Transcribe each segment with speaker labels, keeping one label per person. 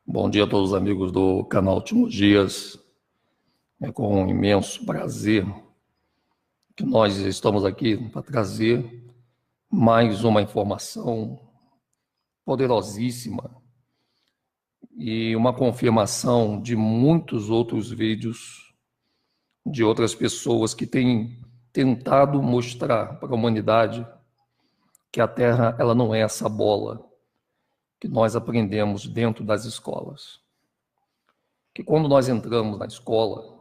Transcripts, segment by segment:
Speaker 1: Bom dia a todos os amigos do canal Últimos Dias. É com um imenso prazer que nós estamos aqui para trazer mais uma informação poderosíssima e uma confirmação de muitos outros vídeos de outras pessoas que têm tentado mostrar para a humanidade que a Terra ela não é essa bola que nós aprendemos dentro das escolas. Que quando nós entramos na escola,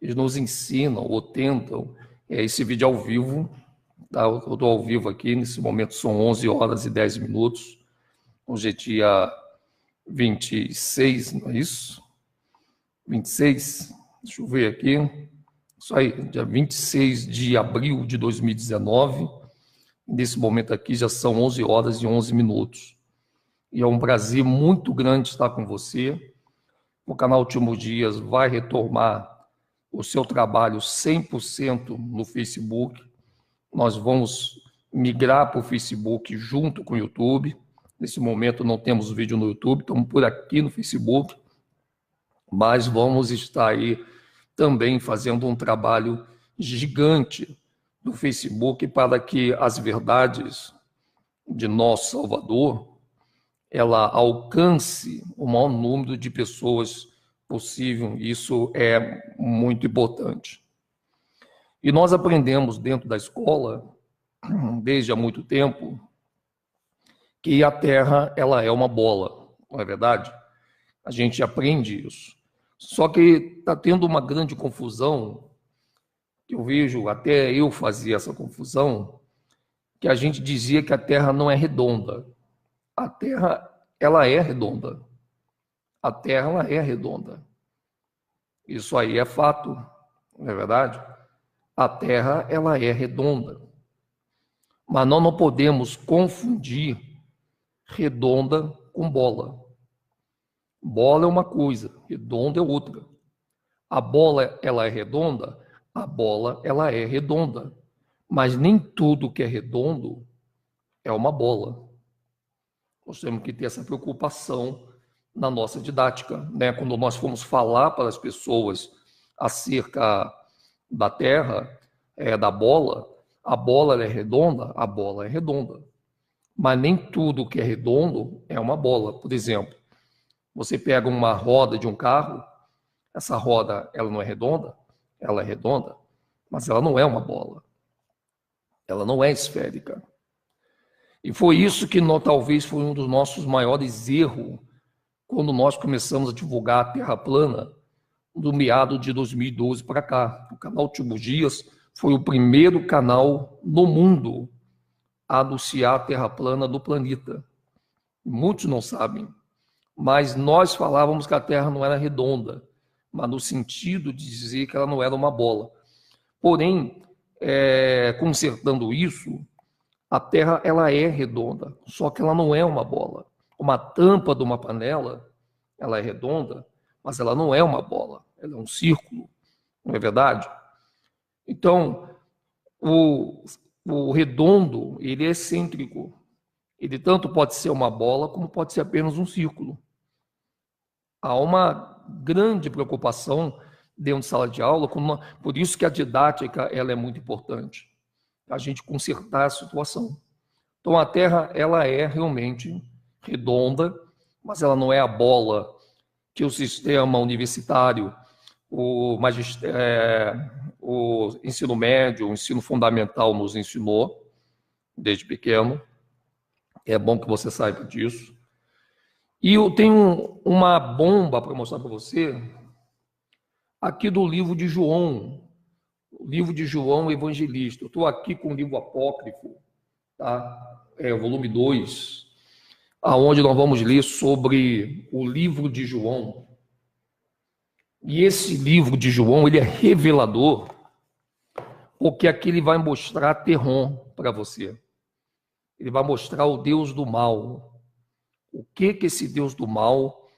Speaker 1: eles nos ensinam ou tentam, esse vídeo ao vivo, tá? Eu estou ao vivo aqui, nesse momento são 11 horas e 10 minutos, hoje é dia 26, não é isso? 26, deixa eu ver aqui, isso aí, dia 26 de abril de 2019, nesse momento aqui já são 11 horas e 11 minutos, e é um prazer muito grande estar com você. O canal Últimos Dias vai retomar o seu trabalho 100% no Facebook. Nós vamos migrar para o Facebook junto com o YouTube. Nesse momento não temos vídeo no YouTube, estamos por aqui no Facebook, mas vamos estar aí também fazendo um trabalho gigante no Facebook para que as verdades de nosso Salvador ela alcance o maior número de pessoas possível. Isso é muito importante. E nós aprendemos dentro da escola, desde há muito tempo, que a Terra ela é uma bola, não é verdade? A gente aprende isso. Só que está tendo uma grande confusão, que eu vejo, até eu fazia essa confusão, que a gente dizia que a Terra não é redonda. A Terra, ela é redonda. A Terra, ela é redonda. Isso aí é fato, não é verdade? A Terra, ela é redonda. Mas nós não podemos confundir redonda com bola. Bola é uma coisa, redonda é outra. A bola, ela é redonda, a bola, ela é redonda. Mas nem tudo que é redondo é uma bola. Nós temos que ter essa preocupação na nossa didática, né? Quando nós formos falar para as pessoas acerca da Terra, da bola, a bola é redonda, a bola é redonda. Mas nem tudo que é redondo é uma bola. Por exemplo, você pega uma roda de um carro, essa roda ela não é redonda, ela é redonda, mas ela não é uma bola. Ela não é esférica. E foi isso que talvez foi um dos nossos maiores erros quando nós começamos a divulgar a Terra plana do meado de 2012 para cá. O canal Últimos Dias foi o primeiro canal no mundo a anunciar a Terra plana do planeta. Muitos não sabem, mas nós falávamos que a Terra não era redonda, mas no sentido de dizer que ela não era uma bola. Porém, consertando isso, a Terra ela é redonda, só que ela não é uma bola. Uma tampa de uma panela, ela é redonda, mas ela não é uma bola, ela é um círculo, não é verdade? Então, o redondo, ele é excêntrico. Ele tanto pode ser uma bola, como pode ser apenas um círculo. Há uma grande preocupação dentro de sala de aula, por isso que a didática ela é muito importante. A gente consertar a situação. Então, a Terra ela é realmente redonda, mas ela não é a bola que o sistema universitário, o ensino médio, o ensino fundamental nos ensinou desde pequeno. É bom que você saiba disso. E eu tenho uma bomba para mostrar para você aqui do livro de João, o livro de João Evangelista. Eu estou aqui com o livro apócrifo, tá? O volume 2, aonde nós vamos ler sobre o livro de João. E esse livro de João, ele é revelador, porque aqui ele vai mostrar Terron para você. Ele vai mostrar o Deus do mal. O que esse Deus do mal,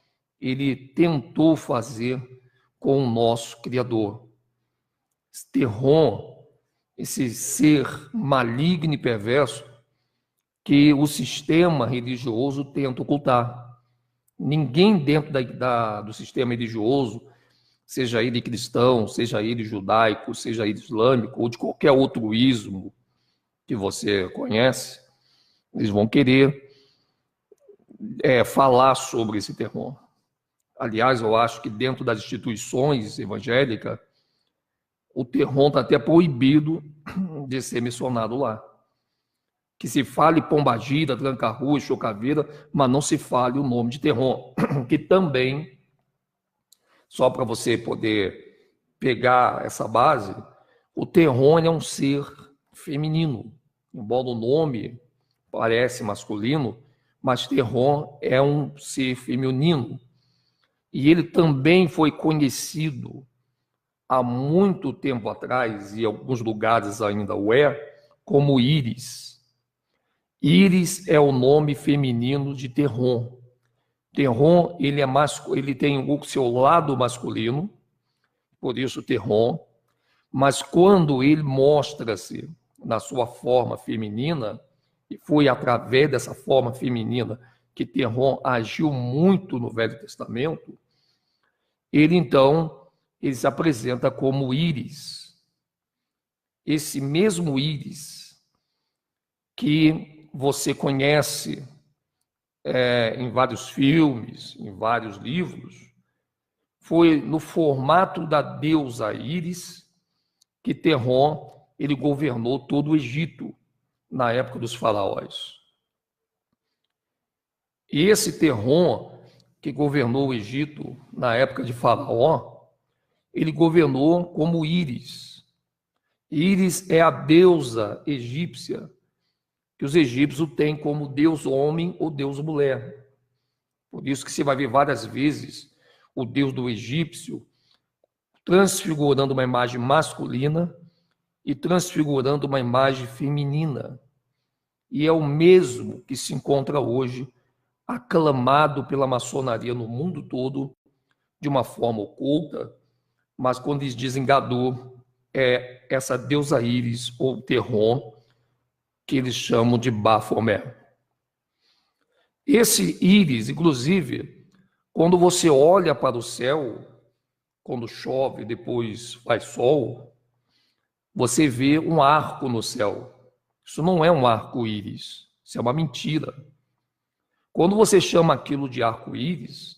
Speaker 1: ele tentou fazer com o nosso Criador. Terron, esse ser maligno e perverso, que o sistema religioso tenta ocultar. Ninguém dentro do sistema religioso, seja ele cristão, seja ele judaico, seja ele islâmico, ou de qualquer outro ismo que você conhece, eles vão querer falar sobre esse terror. Aliás, eu acho que dentro das instituições evangélicas, o terror está até proibido de ser mencionado lá. Que se fale Pombagira, Tranca-Rua, Chocaveira, mas não se fale o nome de terror. Que também, só para você poder pegar essa base, o terror é um ser feminino. Embora o nome parece masculino, mas terror é um ser feminino. E ele também foi conhecido há muito tempo atrás, e em alguns lugares ainda o como Íris. Íris é o nome feminino de Terron. Terron, ele tem o seu lado masculino, por isso Terron, mas quando ele mostra-se na sua forma feminina, e foi através dessa forma feminina que Terron agiu muito no Velho Testamento, ele se apresenta como Íris. Esse mesmo Íris que você conhece em vários filmes, em vários livros, foi no formato da deusa Íris que Terron ele governou todo o Egito na época dos faraós. E esse Terron que governou o Egito na época de Faraó, ele governou como Íris. Íris é a deusa egípcia que os egípcios têm como deus homem ou deus mulher. Por isso que você vai ver várias vezes o deus do egípcio transfigurando uma imagem masculina e transfigurando uma imagem feminina. E é o mesmo que se encontra hoje, aclamado pela maçonaria no mundo todo, de uma forma oculta, mas quando eles dizem Gador, é essa deusa Íris ou Terron, que eles chamam de Baphomet. Esse Íris, inclusive, quando você olha para o céu, quando chove, depois faz sol, você vê um arco no céu. Isso não é um arco-íris, isso é uma mentira. Quando você chama aquilo de arco-íris,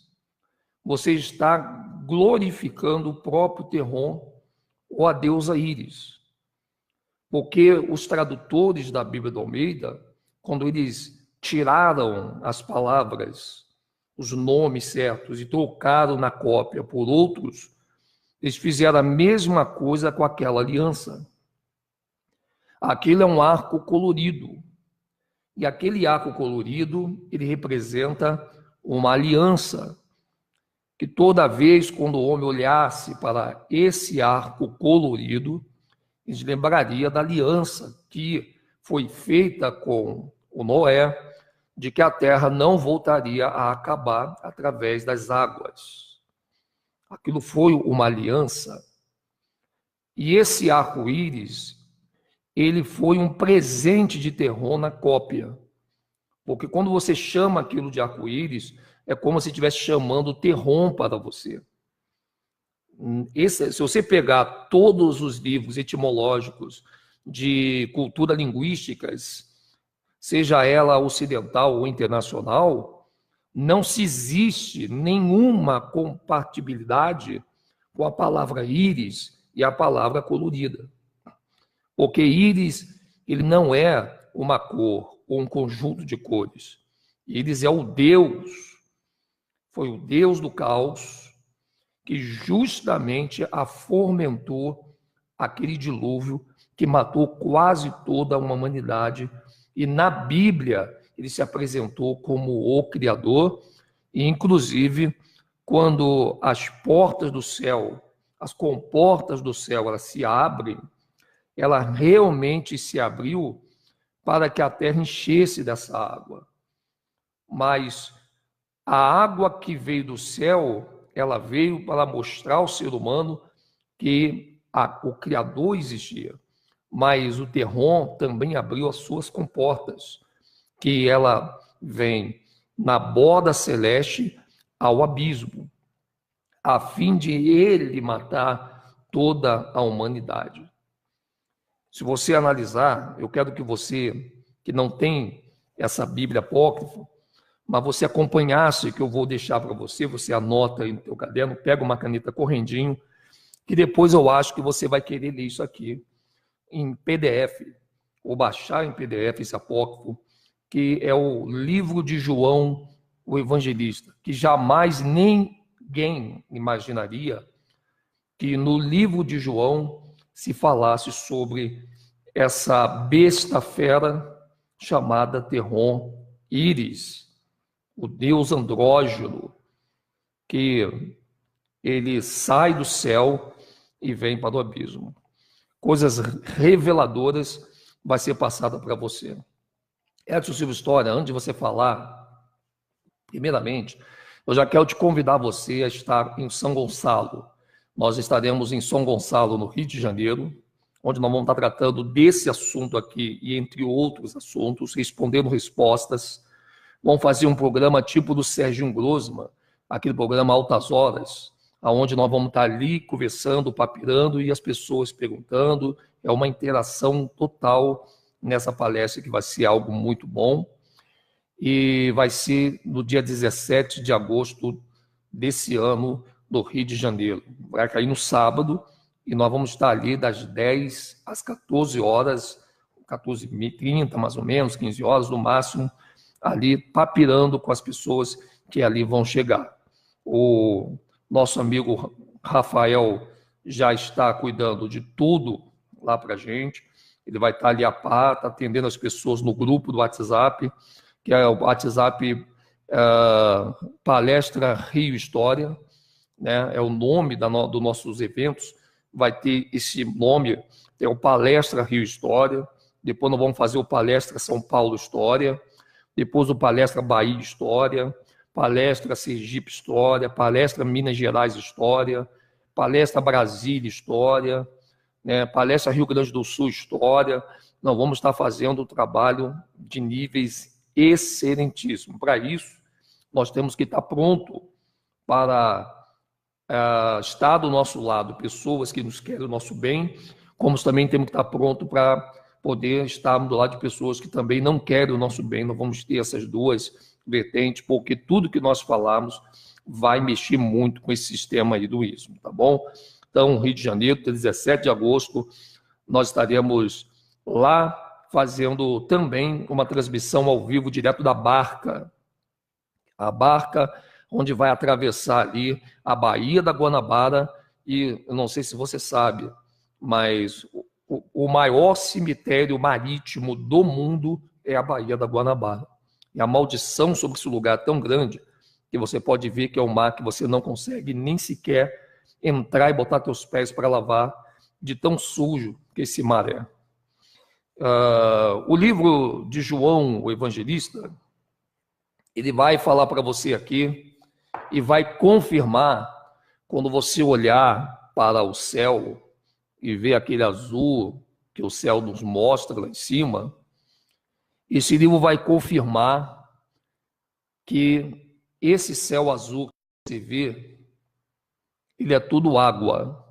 Speaker 1: você está glorificando o próprio Terron ou a deusa Íris. Porque os tradutores da Bíblia do Almeida, quando eles tiraram as palavras, os nomes certos e trocaram na cópia por outros, eles fizeram a mesma coisa com aquela aliança. Aquilo é um arco colorido. E aquele arco colorido, ele representa uma aliança, que toda vez quando o homem olhasse para esse arco colorido, ele lembraria da aliança que foi feita com o Noé, de que a terra não voltaria a acabar através das águas. Aquilo foi uma aliança. E esse arco-íris, ele foi um presente de Terron na cópia. Porque quando você chama aquilo de arco-íris, é como se estivesse chamando Terron para você. Se você pegar todos os livros etimológicos de cultura linguísticas, seja ela ocidental ou internacional, não se existe nenhuma compatibilidade com a palavra íris e a palavra colorida. Porque íris, ele não é uma cor ou um conjunto de cores. Íris é o Deus, foi o Deus do caos, que justamente afomentou aquele dilúvio que matou quase toda a humanidade. E na Bíblia ele se apresentou como o Criador, e inclusive quando as portas do céu, as comportas do céu, elas se abrem, ela realmente se abriu para que a terra enchesse dessa água. Mas a água que veio do céu, ela veio para mostrar ao ser humano que o Criador existia. Mas o Terron também abriu as suas comportas, que ela vem na borda celeste ao abismo, a fim de ele matar toda a humanidade. Se você analisar, eu quero que você, que não tem essa Bíblia apócrifa, mas você acompanhasse, que eu vou deixar para você, você anota aí no teu caderno, pega uma caneta correndinho, que depois eu acho que você vai querer ler isso aqui em PDF, ou baixar em PDF esse apócrifo, que é o livro de João, o Evangelista, que jamais ninguém imaginaria que no livro de João se falasse sobre essa besta fera chamada Terron Íris, o deus andrógeno, que ele sai do céu e vem para o abismo. Coisas reveladoras vai ser passada para você. Edson Silva História, antes de você falar, primeiramente, eu já quero te convidar você a estar em São Gonçalo. Nós estaremos em São Gonçalo, no Rio de Janeiro, onde nós vamos estar tratando desse assunto aqui e entre outros assuntos, respondendo respostas. Vamos fazer um programa tipo do Serginho Grossman, aquele programa Altas Horas, onde nós vamos estar ali conversando, papirando e as pessoas perguntando. É uma interação total nessa palestra que vai ser algo muito bom. E vai ser no dia 17 de agosto desse ano, no Rio de Janeiro. Vai cair no sábado e nós vamos estar ali das 10 às 14 horas, 14h30 mais ou menos, 15 horas no máximo, ali papirando com as pessoas que ali vão chegar. O nosso amigo Rafael já está cuidando de tudo lá para a gente. Ele vai estar ali a par, tá atendendo as pessoas no grupo do WhatsApp, que é o WhatsApp Palestra Rio História, né? É o nome dos nossos eventos, vai ter esse nome, é o Palestra Rio História, depois nós vamos fazer o Palestra São Paulo História, depois o Palestra Bahia História, Palestra Sergipe História, Palestra Minas Gerais História, Palestra Brasília História, né? Palestra Rio Grande do Sul História. Nós vamos estar fazendo um trabalho de níveis excelentíssimos. Para isso, nós temos que estar pronto para estar do nosso lado, pessoas que nos querem o nosso bem, como também temos que estar pronto para poder estar do lado de pessoas que também não querem o nosso bem. Nós vamos ter essas duas vertentes, porque tudo que nós falamos vai mexer muito com esse sistema aí do ismo, tá bom? Então, Rio de Janeiro, 17 de agosto, nós estaremos lá fazendo também uma transmissão ao vivo direto da barca. A barca onde vai atravessar ali a Baía da Guanabara e, eu não sei se você sabe, mas o maior cemitério marítimo do mundo é a Baía da Guanabara. E a maldição sobre esse lugar é tão grande que você pode ver que é um mar que você não consegue nem sequer entrar e botar teus pés para lavar, de tão sujo que esse mar é. O livro de João, o Evangelista, ele vai falar para você aqui e vai confirmar, quando você olhar para o céu e ver aquele azul que o céu nos mostra lá em cima, esse livro vai confirmar que esse céu azul que você vê, ele é tudo água.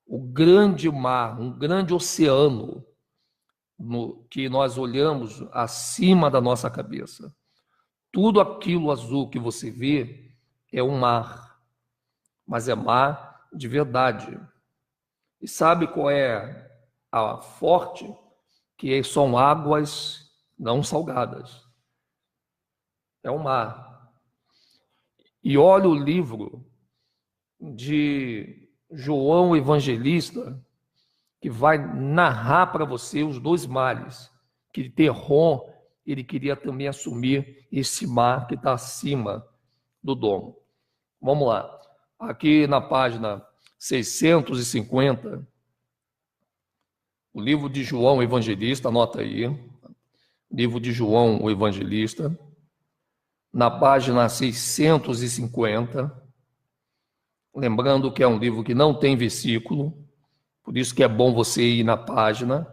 Speaker 1: O grande mar, um grande oceano que nós olhamos acima da nossa cabeça. Tudo aquilo azul que você vê é um mar, mas é mar de verdade. E sabe qual é a forte? Que são águas não salgadas. É um mar. E olha o livro de João Evangelista, que vai narrar para você os dois mares, que Terron, ele queria também assumir esse mar que está acima do domo. Vamos lá. Aqui na página 650, o livro de João Evangelista, anota aí, livro de João o Evangelista, na página 650, lembrando que é um livro que não tem versículo, por isso que é bom você ir na página,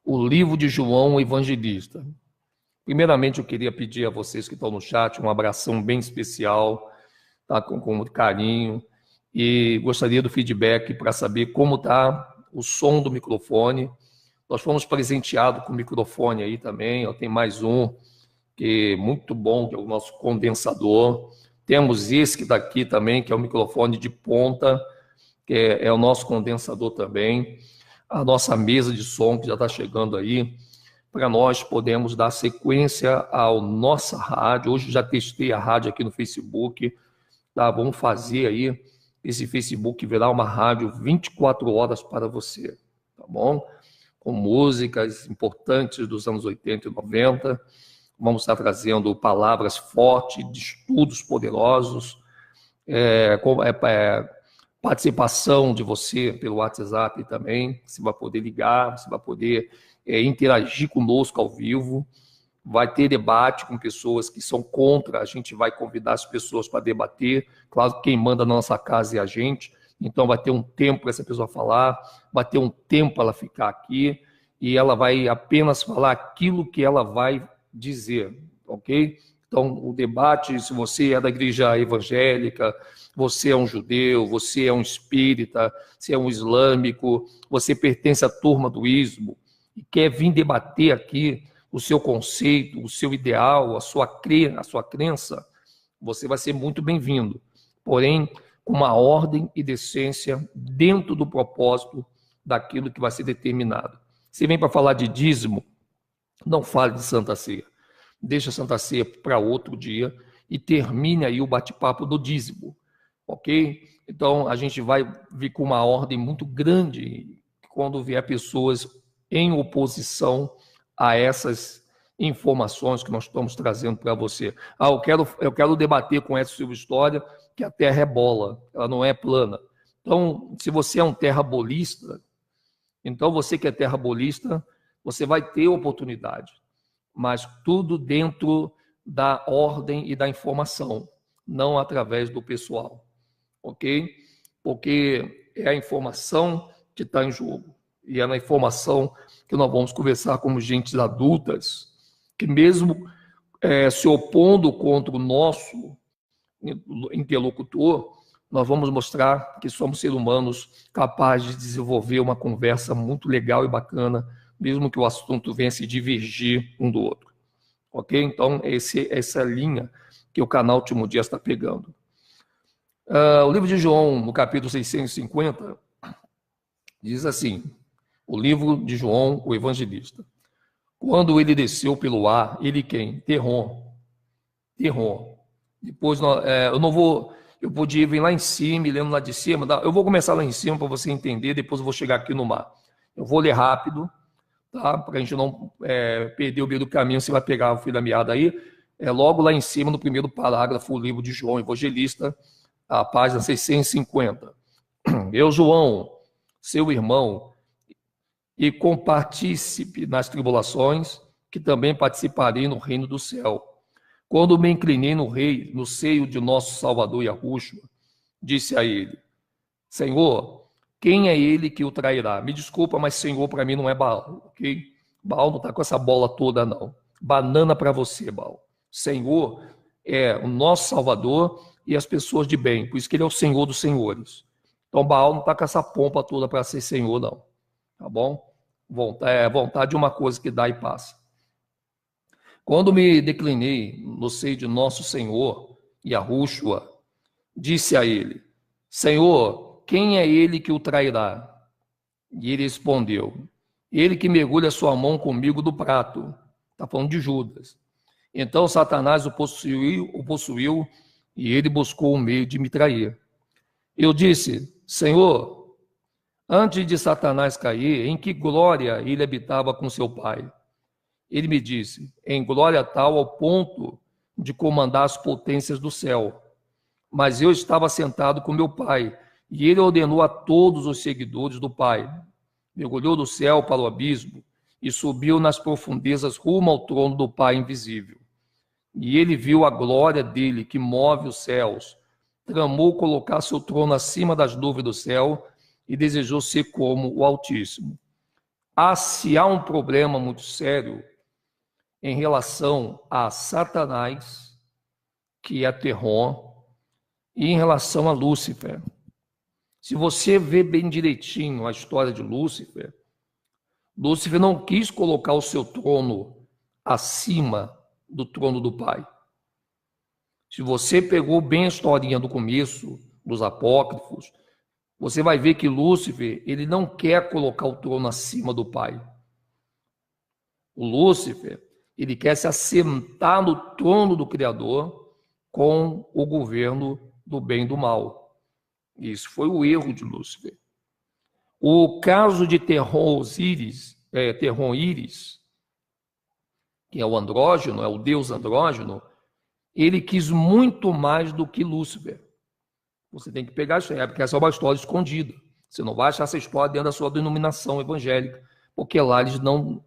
Speaker 1: o livro de João o Evangelista. Primeiramente, eu queria pedir a vocês que estão no chat um abração bem especial, tá? Com muito carinho, e gostaria do feedback para saber como está o som do microfone. Nós fomos presenteados com microfone aí também, ó, tem mais um, que é muito bom, que é o nosso condensador. Temos esse daqui também, que é o microfone de ponta, que é o nosso condensador também. A nossa mesa de som, que já está chegando aí, para nós podermos dar sequência à nossa rádio. Hoje já testei a rádio aqui no Facebook, tá? Vamos fazer aí esse Facebook virar uma rádio 24 horas para você, tá bom? Com músicas importantes dos anos 80 e 90. Vamos estar trazendo palavras fortes, de estudos poderosos, participação de você pelo WhatsApp também. Você vai poder ligar, você vai poder interagir conosco ao vivo. Vai ter debate com pessoas que são contra, a gente vai convidar as pessoas para debater. Claro que quem manda na nossa casa é a gente, então vai ter um tempo para essa pessoa falar, vai ter um tempo para ela ficar aqui, e ela vai apenas falar aquilo que ela vai dizer, ok? Então, o debate, se você é da igreja evangélica, você é um judeu, você é um espírita, você é um islâmico, você pertence à turma do ismo, e quer vir debater aqui o seu conceito, o seu ideal, a sua crença, você vai ser muito bem-vindo. Porém, com uma ordem e decência dentro do propósito daquilo que vai ser determinado. Se vem para falar de dízimo, não fale de Santa Ceia. Deixa a Santa Ceia para outro dia e termine aí o bate-papo do dízimo, ok? Então, a gente vai vir com uma ordem muito grande quando vier pessoas em oposição a essas informações que nós estamos trazendo para você. Eu quero debater com essa sua história que a Terra é bola, ela não é plana. Então, se você é um terrabolista, então você que é terrabolista, você vai ter oportunidade, mas tudo dentro da ordem e da informação, não através do pessoal, ok? Porque é a informação que está em jogo, e é na informação que nós vamos conversar como gentes adultas, que mesmo se opondo contra o nosso interlocutor, nós vamos mostrar que somos seres humanos capazes de desenvolver uma conversa muito legal e bacana, mesmo que o assunto venha se divergir um do outro. Ok? Então, essa linha que o canal Último Dia está pegando. O livro de João, no capítulo 650, diz assim, o livro de João, o evangelista. Quando ele desceu pelo ar, ele quem? Terron. Depois, eu não vou... Eu podia vir lá em cima, e lendo lá de cima. Eu vou começar lá em cima para você entender, depois eu vou chegar aqui no mar. Eu vou ler rápido, tá? Para a gente não perder o meio do caminho, você vai pegar o fio da meada aí. Logo lá em cima, no primeiro parágrafo, o livro de João, evangelista, a página 650. Eu, João, seu irmão, e compartícipe nas tribulações, que também participarei no reino do céu. Quando me inclinei no seio de nosso Salvador Yahushua, disse a ele, Senhor, quem é ele que o trairá? Me desculpa, mas Senhor para mim não é Baal, ok? Baal não está com essa bola toda, não. Banana para você, Baal. Senhor é o nosso Salvador e as pessoas de bem, por isso que ele é o Senhor dos senhores. Então Baal não está com essa pompa toda para ser Senhor, não. Tá bom? Vontade de uma coisa que dá e passa. Quando me declinei no seio de nosso Senhor, Yahushua, disse a ele, Senhor, quem é ele que o trairá? E ele respondeu, ele que mergulha sua mão comigo do prato. Está falando de Judas. Então Satanás o possuiu e ele buscou um meio de me trair. Eu disse, Senhor, antes de Satanás cair, em que glória ele habitava com seu pai? Ele me disse, em glória tal ao ponto de comandar as potências do céu. Mas eu estava sentado com meu pai, e ele ordenou a todos os seguidores do pai. Mergulhou do céu para o abismo e subiu nas profundezas rumo ao trono do Pai invisível. E ele viu a glória dele que move os céus, tramou colocar seu trono acima das nuvens do céu e desejou ser como o Altíssimo. Se há um problema muito sério, em relação a Satanás, que é Terron, e em relação a Lúcifer. Se você vê bem direitinho a história de Lúcifer, Lúcifer não quis colocar o seu trono acima do trono do Pai. Se você pegou bem a historinha do começo, dos apócrifos, você vai ver que Lúcifer, ele não quer colocar o trono acima do Pai. O Lúcifer, ele quer se assentar no trono do Criador com o governo do bem e do mal. Isso foi o erro de Lúcifer. O caso de Terron Íris, que é o andrógeno, é o deus andrógeno, ele quis muito mais do que Lúcifer. Você tem que pegar isso aí, porque essa é uma história escondida. Você não vai achar essa história dentro da sua denominação evangélica, porque lá eles não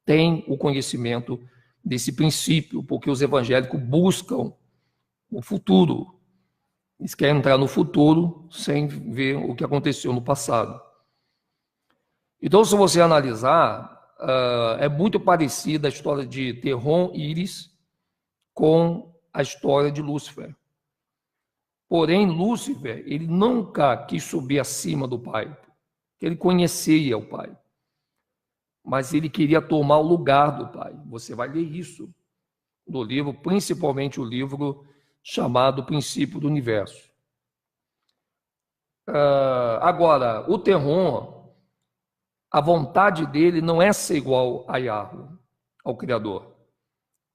Speaker 1: têm o conhecimento desse princípio, porque os evangélicos buscam o futuro. Eles querem entrar no futuro sem ver o que aconteceu no passado. Então, se você analisar, é muito parecida a história de Terron Íris com a história de Lúcifer. Porém, Lúcifer, ele nunca quis subir acima do Pai, porque ele conhecia o Pai. Mas ele queria tomar o lugar do Pai. Você vai ler isso no livro, principalmente o livro chamado Princípio do Universo. Agora, o Terron, a vontade dele não é ser igual a Yahweh, ao Criador.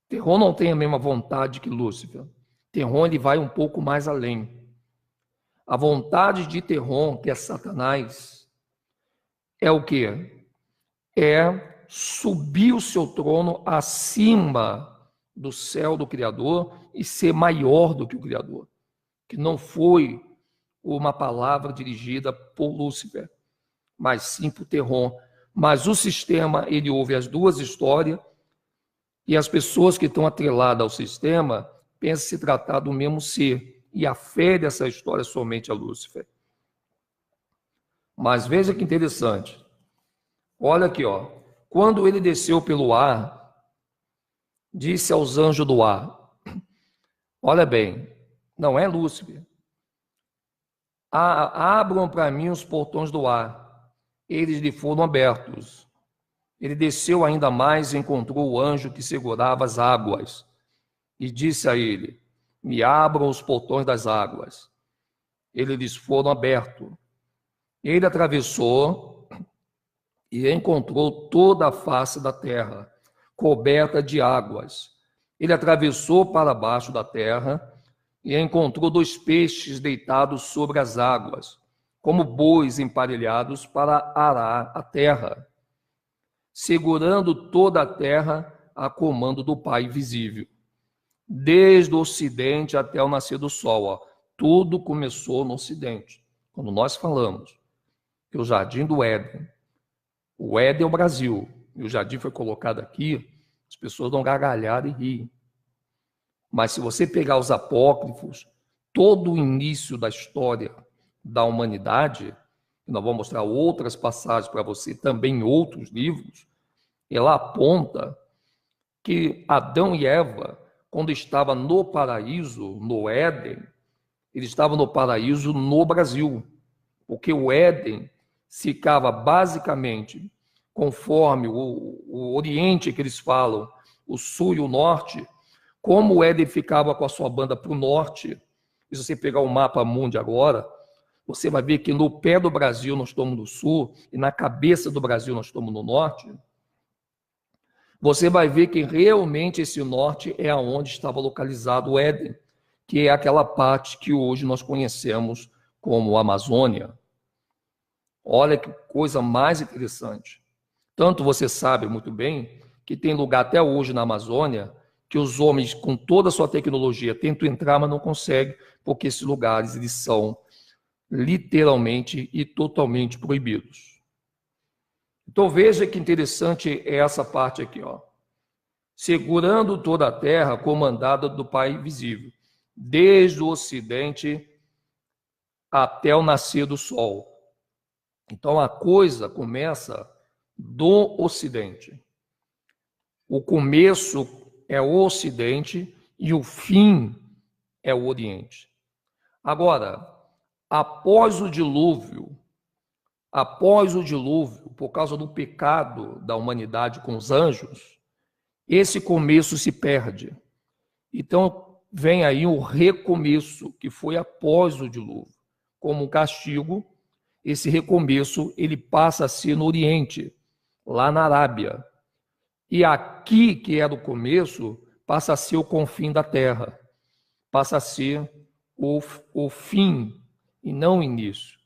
Speaker 1: Terron não tem a mesma vontade que Lúcifer. Terron, ele vai um pouco mais além. A vontade de Terron, que é Satanás, é o quê? É subir o seu trono acima do céu do Criador e ser maior do que o Criador. Que não foi uma palavra dirigida por Lúcifer, mas sim por Terron. Mas o sistema, ele ouve as duas histórias e as pessoas que estão atreladas ao sistema pensam se tratar do mesmo ser e afere essa história somente a Lúcifer. Mas veja que interessante. Olha aqui, ó. Quando ele desceu pelo ar, disse aos anjos do ar, olha bem, não é Lúcifer, abram para mim os portões do ar. Eles lhe foram abertos. Ele desceu ainda mais e encontrou o anjo que segurava as águas e disse a ele, me abram os portões das águas. Eles lhes foram abertos. Ele atravessou e encontrou toda a face da terra, coberta de águas. Ele atravessou para baixo da terra e encontrou 2 peixes deitados sobre as águas, como bois emparelhados para arar a terra, segurando toda a terra a comando do Pai visível. Desde o ocidente até o nascer do sol, ó, tudo começou no ocidente. Quando nós falamos que o jardim do Éden, o Éden é o Brasil, e o jardim foi colocado aqui, as pessoas dão gargalhada e riem. Mas se você pegar os apócrifos, todo o início da história da humanidade, e nós vamos mostrar outras passagens para você, também em outros livros, ela aponta que Adão e Eva, quando estavam no paraíso, no Éden, eles estavam no paraíso no Brasil, porque o Éden ficava basicamente, conforme o Oriente que eles falam, o Sul e o Norte, como o Éden ficava com a sua banda para o norte, e se você pegar o mapa mundi agora, você vai ver que no pé do Brasil nós estamos no sul, e na cabeça do Brasil nós estamos no norte. Você vai ver que realmente esse norte é onde estava localizado o Éden, que é aquela parte que hoje nós conhecemos como Amazônia. Olha que coisa mais interessante. Tanto você sabe muito bem que tem lugar até hoje na Amazônia que os homens, com toda a sua tecnologia, tentam entrar, mas não conseguem, porque esses lugares eles são literalmente e totalmente proibidos. Então veja que interessante é essa parte aqui, ó. Segurando toda a terra, comandada do Pai visível, desde o ocidente até o nascer do sol. Então a coisa começa do ocidente. O começo é o Ocidente e o fim é o Oriente. Agora, após o dilúvio, por causa do pecado da humanidade com os anjos, esse começo se perde. Então, vem aí o recomeço, que foi após o dilúvio. Como um castigo, esse recomeço ele passa a ser no Oriente, lá na Arábia. E aqui, que era o começo, passa a ser o confim da terra. Passa a ser o fim e não o início.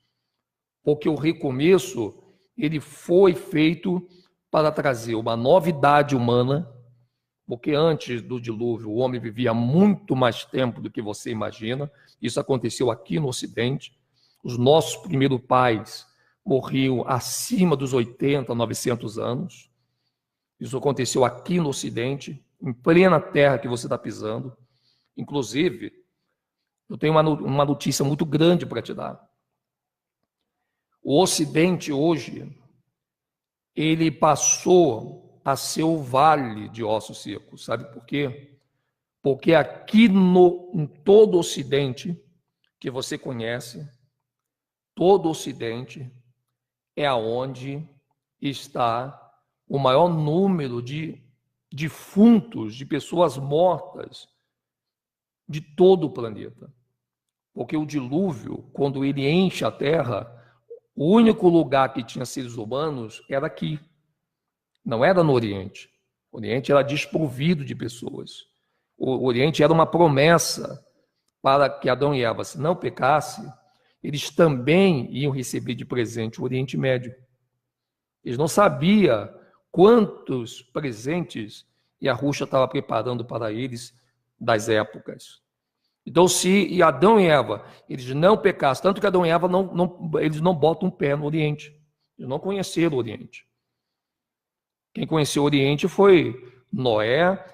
Speaker 1: Porque o recomeço ele foi feito para trazer uma novidade humana, porque antes do dilúvio o homem vivia muito mais tempo do que você imagina. Isso aconteceu aqui no Ocidente. Os nossos primeiros pais morriam acima dos 80, 900 anos. Isso aconteceu aqui no Ocidente, em plena terra que você está pisando. Inclusive, eu tenho uma notícia muito grande para te dar. O Ocidente hoje, ele passou a ser o vale de ossos secos. Sabe por quê? Porque aqui em todo o Ocidente, que você conhece, todo o Ocidente é aonde está o maior número de defuntos, de pessoas mortas de todo o planeta. Porque o dilúvio, quando ele enche a Terra, o único lugar que tinha seres humanos era aqui, não era no Oriente. O Oriente era desprovido de pessoas. O Oriente era uma promessa para que Adão e Eva, se não pecassem, eles também iam receber de presente o Oriente Médio. Eles não sabiam quantos presentes Yahushua estava preparando para eles das épocas. Então, se Adão e Eva, eles não pecassem, tanto que Adão e Eva eles não botam um pé no Oriente. Eles não conheceram o Oriente. Quem conheceu o Oriente foi Noé,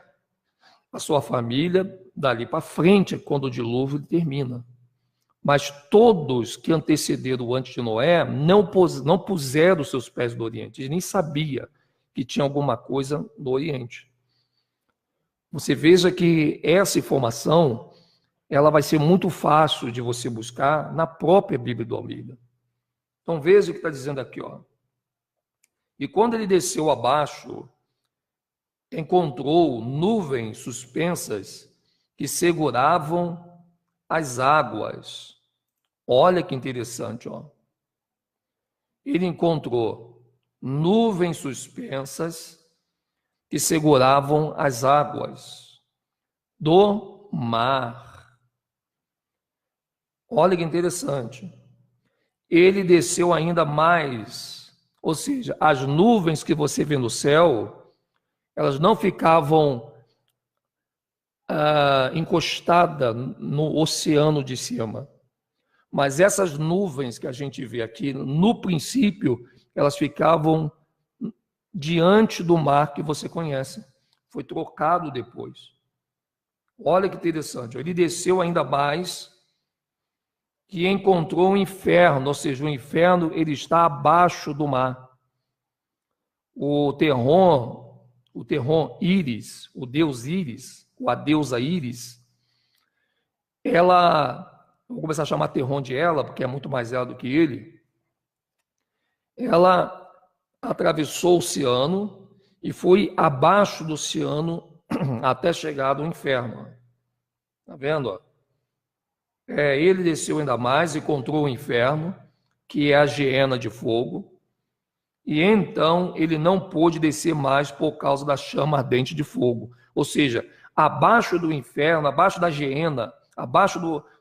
Speaker 1: a sua família, dali para frente, quando o dilúvio termina. Mas todos que antecederam antes de Noé não puseram seus pés no Oriente. Eles nem sabiam que tinha alguma coisa no Oriente. Você veja que essa informação ela vai ser muito fácil de você buscar na própria Bíblia do Almeida. Então veja o que está dizendo aqui, ó. E quando ele desceu abaixo, encontrou nuvens suspensas que seguravam as águas. Olha que interessante, ó. Ele encontrou nuvens suspensas que seguravam as águas do mar. Olha que interessante. Ele desceu ainda mais, ou seja, as nuvens que você vê no céu, elas não ficavam encostadas no oceano de cima. Mas essas nuvens que a gente vê aqui, no princípio, elas ficavam diante do mar que você conhece. Foi trocado depois. Olha que interessante. Ele desceu ainda mais, que encontrou o inferno, ou seja, o inferno ele está abaixo do mar. O Terron Íris, o deus Íris, ou a deusa Íris, vou começar a chamar Terron de ela, porque é muito mais ela do que ele, ela atravessou o oceano e foi abaixo do oceano até chegar ao inferno. Está vendo? Ó? Ele desceu ainda mais e encontrou o inferno, que é a geena de fogo, e então ele não pôde descer mais por causa da chama ardente de fogo. Ou seja, abaixo do inferno, abaixo da geena, abaixo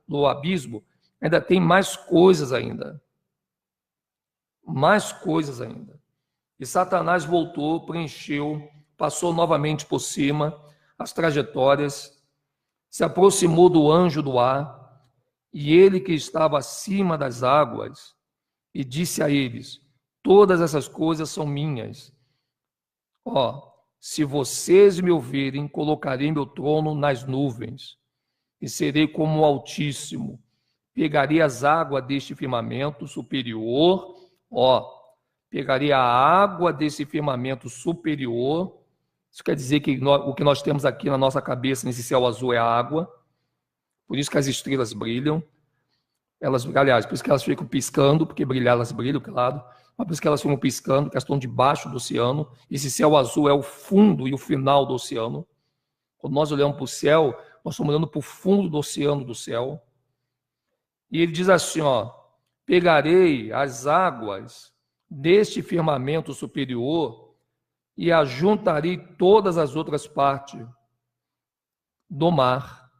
Speaker 1: do abismo, ainda tem mais coisas ainda. Mais coisas ainda. E Satanás voltou, preencheu, passou novamente por cima as trajetórias, se aproximou do anjo do ar, e ele que estava acima das águas, e disse a eles: todas essas coisas são minhas. Se vocês me ouvirem, colocarei meu trono nas nuvens, e serei como o Altíssimo. Pegarei as águas deste firmamento superior, pegarei a água desse firmamento superior Isso quer dizer que o que nós temos aqui na nossa cabeça, nesse céu azul, é a água. Por isso que as estrelas brilham. Aliás, por isso que elas ficam piscando, porque brilhar elas brilham, claro. Mas por isso que elas ficam piscando, porque elas estão debaixo do oceano. Esse céu azul é o fundo e o final do oceano. Quando nós olhamos para o céu, nós estamos olhando para o fundo do oceano do céu. E ele diz assim, ó, pegarei as águas deste firmamento superior e ajuntarei todas as outras partes do mar.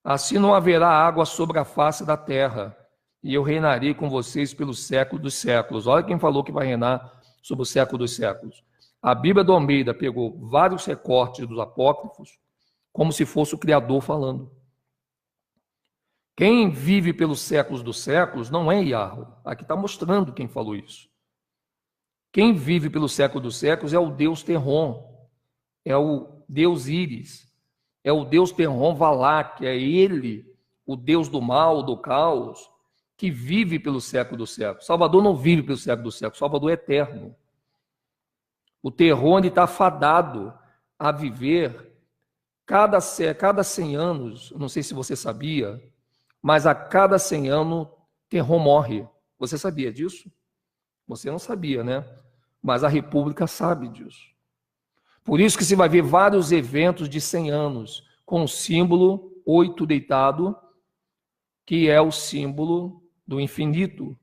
Speaker 1: Assim não haverá água sobre a face da terra, e eu reinarei com vocês pelos séculos dos séculos. Olha quem falou que vai reinar sobre o século dos séculos. A Bíblia do Almeida pegou vários recortes dos apócrifos, como se fosse o Criador falando. Quem vive pelos séculos dos séculos não é Yahweh. Aqui está mostrando quem falou isso. Quem vive pelos séculos dos séculos é o Deus Terron, é o Deus Íris, é o Deus Terron Valak, é ele, o Deus do mal, do caos, que vive pelo século dos séculos. Salvador não vive pelo século dos séculos, Salvador é eterno. O Terron está fadado a viver cada 100 anos, não sei se você sabia, mas a cada 100 anos Terron morre. Você sabia disso? Você não sabia, né? Mas a República sabe disso. Por isso que você vai ver vários eventos de 100 anos, com o símbolo 8 deitado, que é o símbolo do infinito.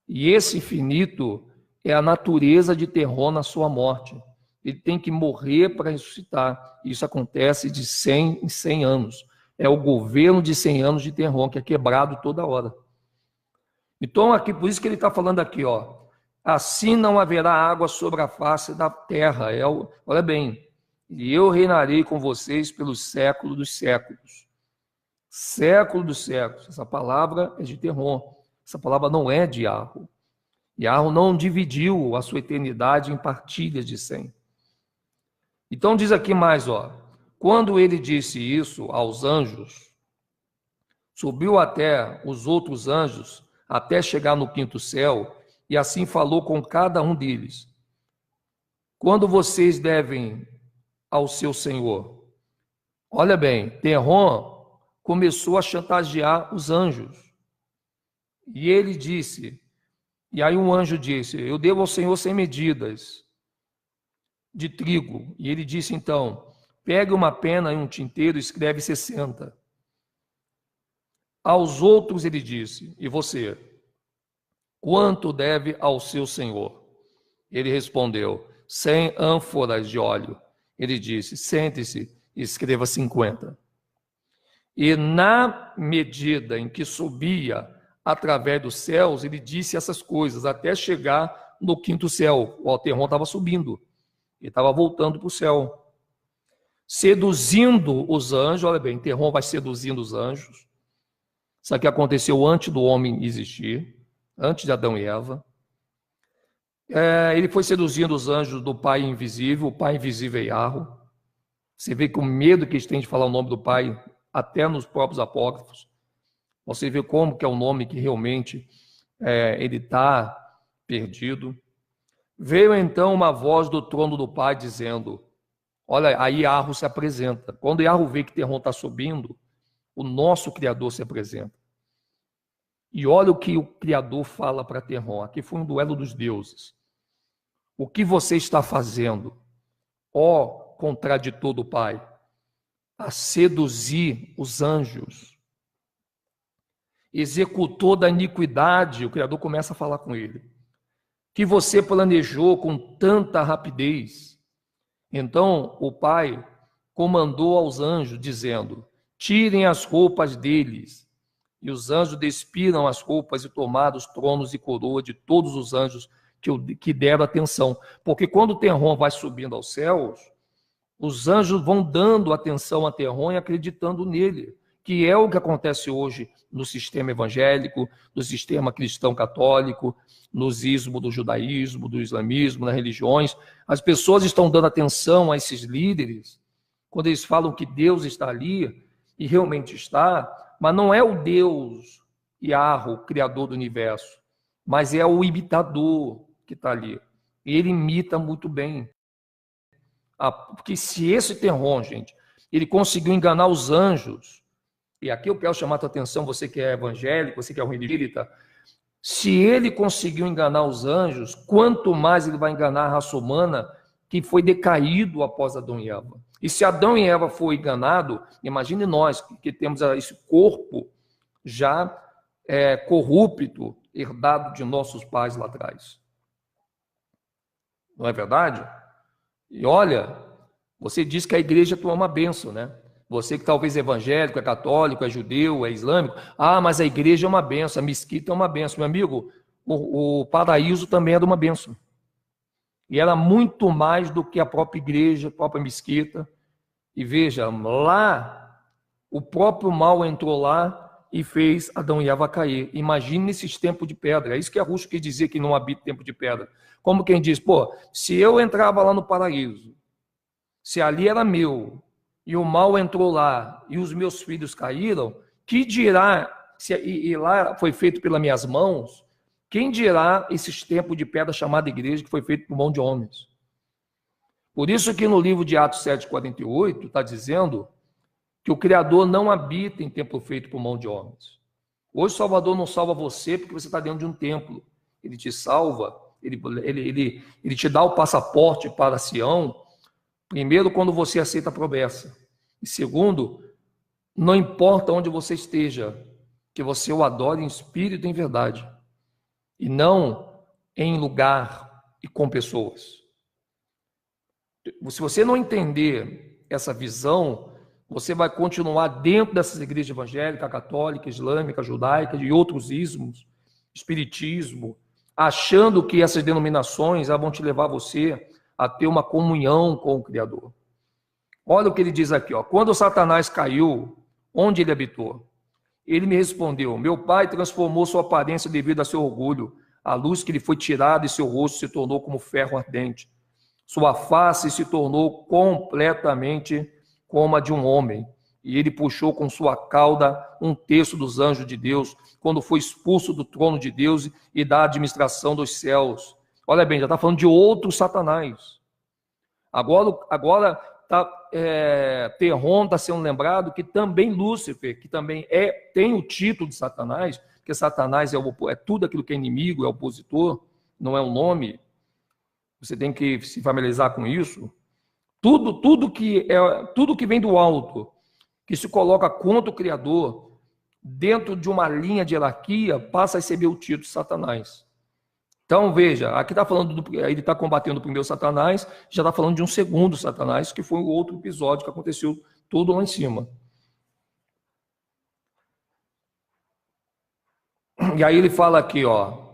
Speaker 1: E esse infinito é a natureza de Terron na sua morte. Ele tem que morrer para ressuscitar. Isso acontece de 100 em 100 anos. É o governo de 100 anos de Terron, que é quebrado toda hora. Então, aqui, por isso que ele está falando aqui, ó. Assim não haverá água sobre a face da terra. Olha bem, e eu reinarei com vocês pelos séculos dos séculos. Século dos séculos. Essa palavra é de Terron. Essa palavra não é de Yahweh. Yahweh não dividiu a sua eternidade em partilhas de 100. Então diz aqui mais, ó. Quando ele disse isso aos anjos, subiu até os outros anjos, até chegar no quinto céu, e assim falou com cada um deles. Quando vocês devem ao seu Senhor? Olha bem, Terron começou a chantagear os anjos. E ele disse, e aí um anjo disse, eu devo ao Senhor 100 medidas de trigo. E ele disse então, pegue uma pena e um tinteiro e escreve 60. Aos outros ele disse, e você? Quanto deve ao seu Senhor? Ele respondeu, 100 ânforas de óleo. Ele disse, sente-se e escreva 50. E na medida em que subia através dos céus, ele disse essas coisas, até chegar no quinto céu. O Terron estava subindo, ele estava voltando para o céu. Seduzindo os anjos, olha bem, Terron vai seduzindo os anjos. Isso aqui aconteceu antes do homem existir, antes de Adão e Eva. Ele foi seduzindo os anjos do Pai invisível, o Pai invisível é Yahweh. Você vê que o medo que eles têm de falar o nome do Pai, até nos próprios apócrifos. Você vê como que é o nome que realmente ele está perdido. Veio então uma voz do trono do Pai dizendo, olha, aí Yahweh se apresenta. Quando Yahweh vê que Terron está subindo, o nosso Criador se apresenta. E olha o que o Criador fala para Terron. Aqui foi um duelo dos deuses. O que você está fazendo, ó contraditor do Pai? A seduzir os anjos. Executor da iniquidade, o Criador começa a falar com ele. Que você planejou com tanta rapidez. Então o Pai comandou aos anjos, dizendo, tirem as roupas deles. E os anjos despiram as roupas e tomaram os tronos e coroa de todos os anjos que deram atenção. Porque quando o Terron vai subindo aos céus, os anjos vão dando atenção a Terron e acreditando nele, que é o que acontece hoje no sistema evangélico, no sistema cristão católico, nos ismos do judaísmo, do islamismo, nas religiões. As pessoas estão dando atenção a esses líderes, quando eles falam que Deus está ali, e realmente está, mas não é o Deus Yahweh, o Criador do universo, mas é o imitador que está ali. Ele imita muito bem. Porque se esse Tenron, gente, ele conseguiu enganar os anjos, e aqui eu quero chamar a tua atenção, você que é evangélico, você que é um espírita, se ele conseguiu enganar os anjos, quanto mais ele vai enganar a raça humana que foi decaído após Adão e Eva. E se Adão e Eva foi enganado, imagine nós que temos esse corpo já corrupto, herdado de nossos pais lá atrás. Não é verdade? E olha, você diz que a igreja é uma bênção, né? Você que talvez é evangélico, é católico, é judeu, é islâmico. Ah, mas a igreja é uma bênção, a mesquita é uma bênção. Meu amigo, o paraíso também era uma bênção. E era muito mais do que a própria igreja, a própria mesquita. E veja, lá, o próprio mal entrou lá e fez Adão e Eva cair. Imagine esses tempos de pedra. É isso que a Rússia quer dizer que não habita tempo de pedra. Como quem diz, pô, se eu entrava lá no paraíso, se ali era meu, e o mal entrou lá, e os meus filhos caíram, que dirá, e lá foi feito pelas minhas mãos, quem dirá esses tempos de pedra chamada igreja, que foi feito por mão de homens? Por isso que no livro de Atos 7,48, está dizendo que o Criador não habita em templo feito por mão de homens. Hoje o Salvador não salva você porque você está dentro de um templo. Ele te salva, ele te dá o passaporte para Sião, primeiro, quando você aceita a promessa. E segundo, não importa onde você esteja, que você o adore em espírito e em verdade. E não em lugar e com pessoas. Se você não entender essa visão, você vai continuar dentro dessas igrejas evangélicas, católica, islâmica, judaica e outros ismos, espiritismo, achando que essas denominações vão te levar você a ter uma comunhão com o Criador. Olha o que ele diz aqui, ó. Quando Satanás caiu, onde ele habitou? Ele me respondeu: meu pai transformou sua aparência devido a seu orgulho. A luz que lhe foi tirada e seu rosto se tornou como ferro ardente. Sua face se tornou completamente como a de um homem. E ele puxou com sua cauda um terço dos anjos de Deus, quando foi expulso do trono de Deus e da administração dos céus. Olha bem, já está falando de outro Satanás. Agora Tenron está sendo lembrado que também Lúcifer, que também tem o título de Satanás, porque Satanás é tudo aquilo que é inimigo, é opositor, não é um nome. Você tem que se familiarizar com isso. Tudo que vem do alto, que se coloca contra o Criador, dentro de uma linha de hierarquia, passa a receber o título de Satanás. Então, veja, aqui está falando, ele está combatendo o primeiro Satanás, já está falando de um segundo Satanás, que foi o outro episódio que aconteceu todo lá em cima. E aí ele fala aqui, ó,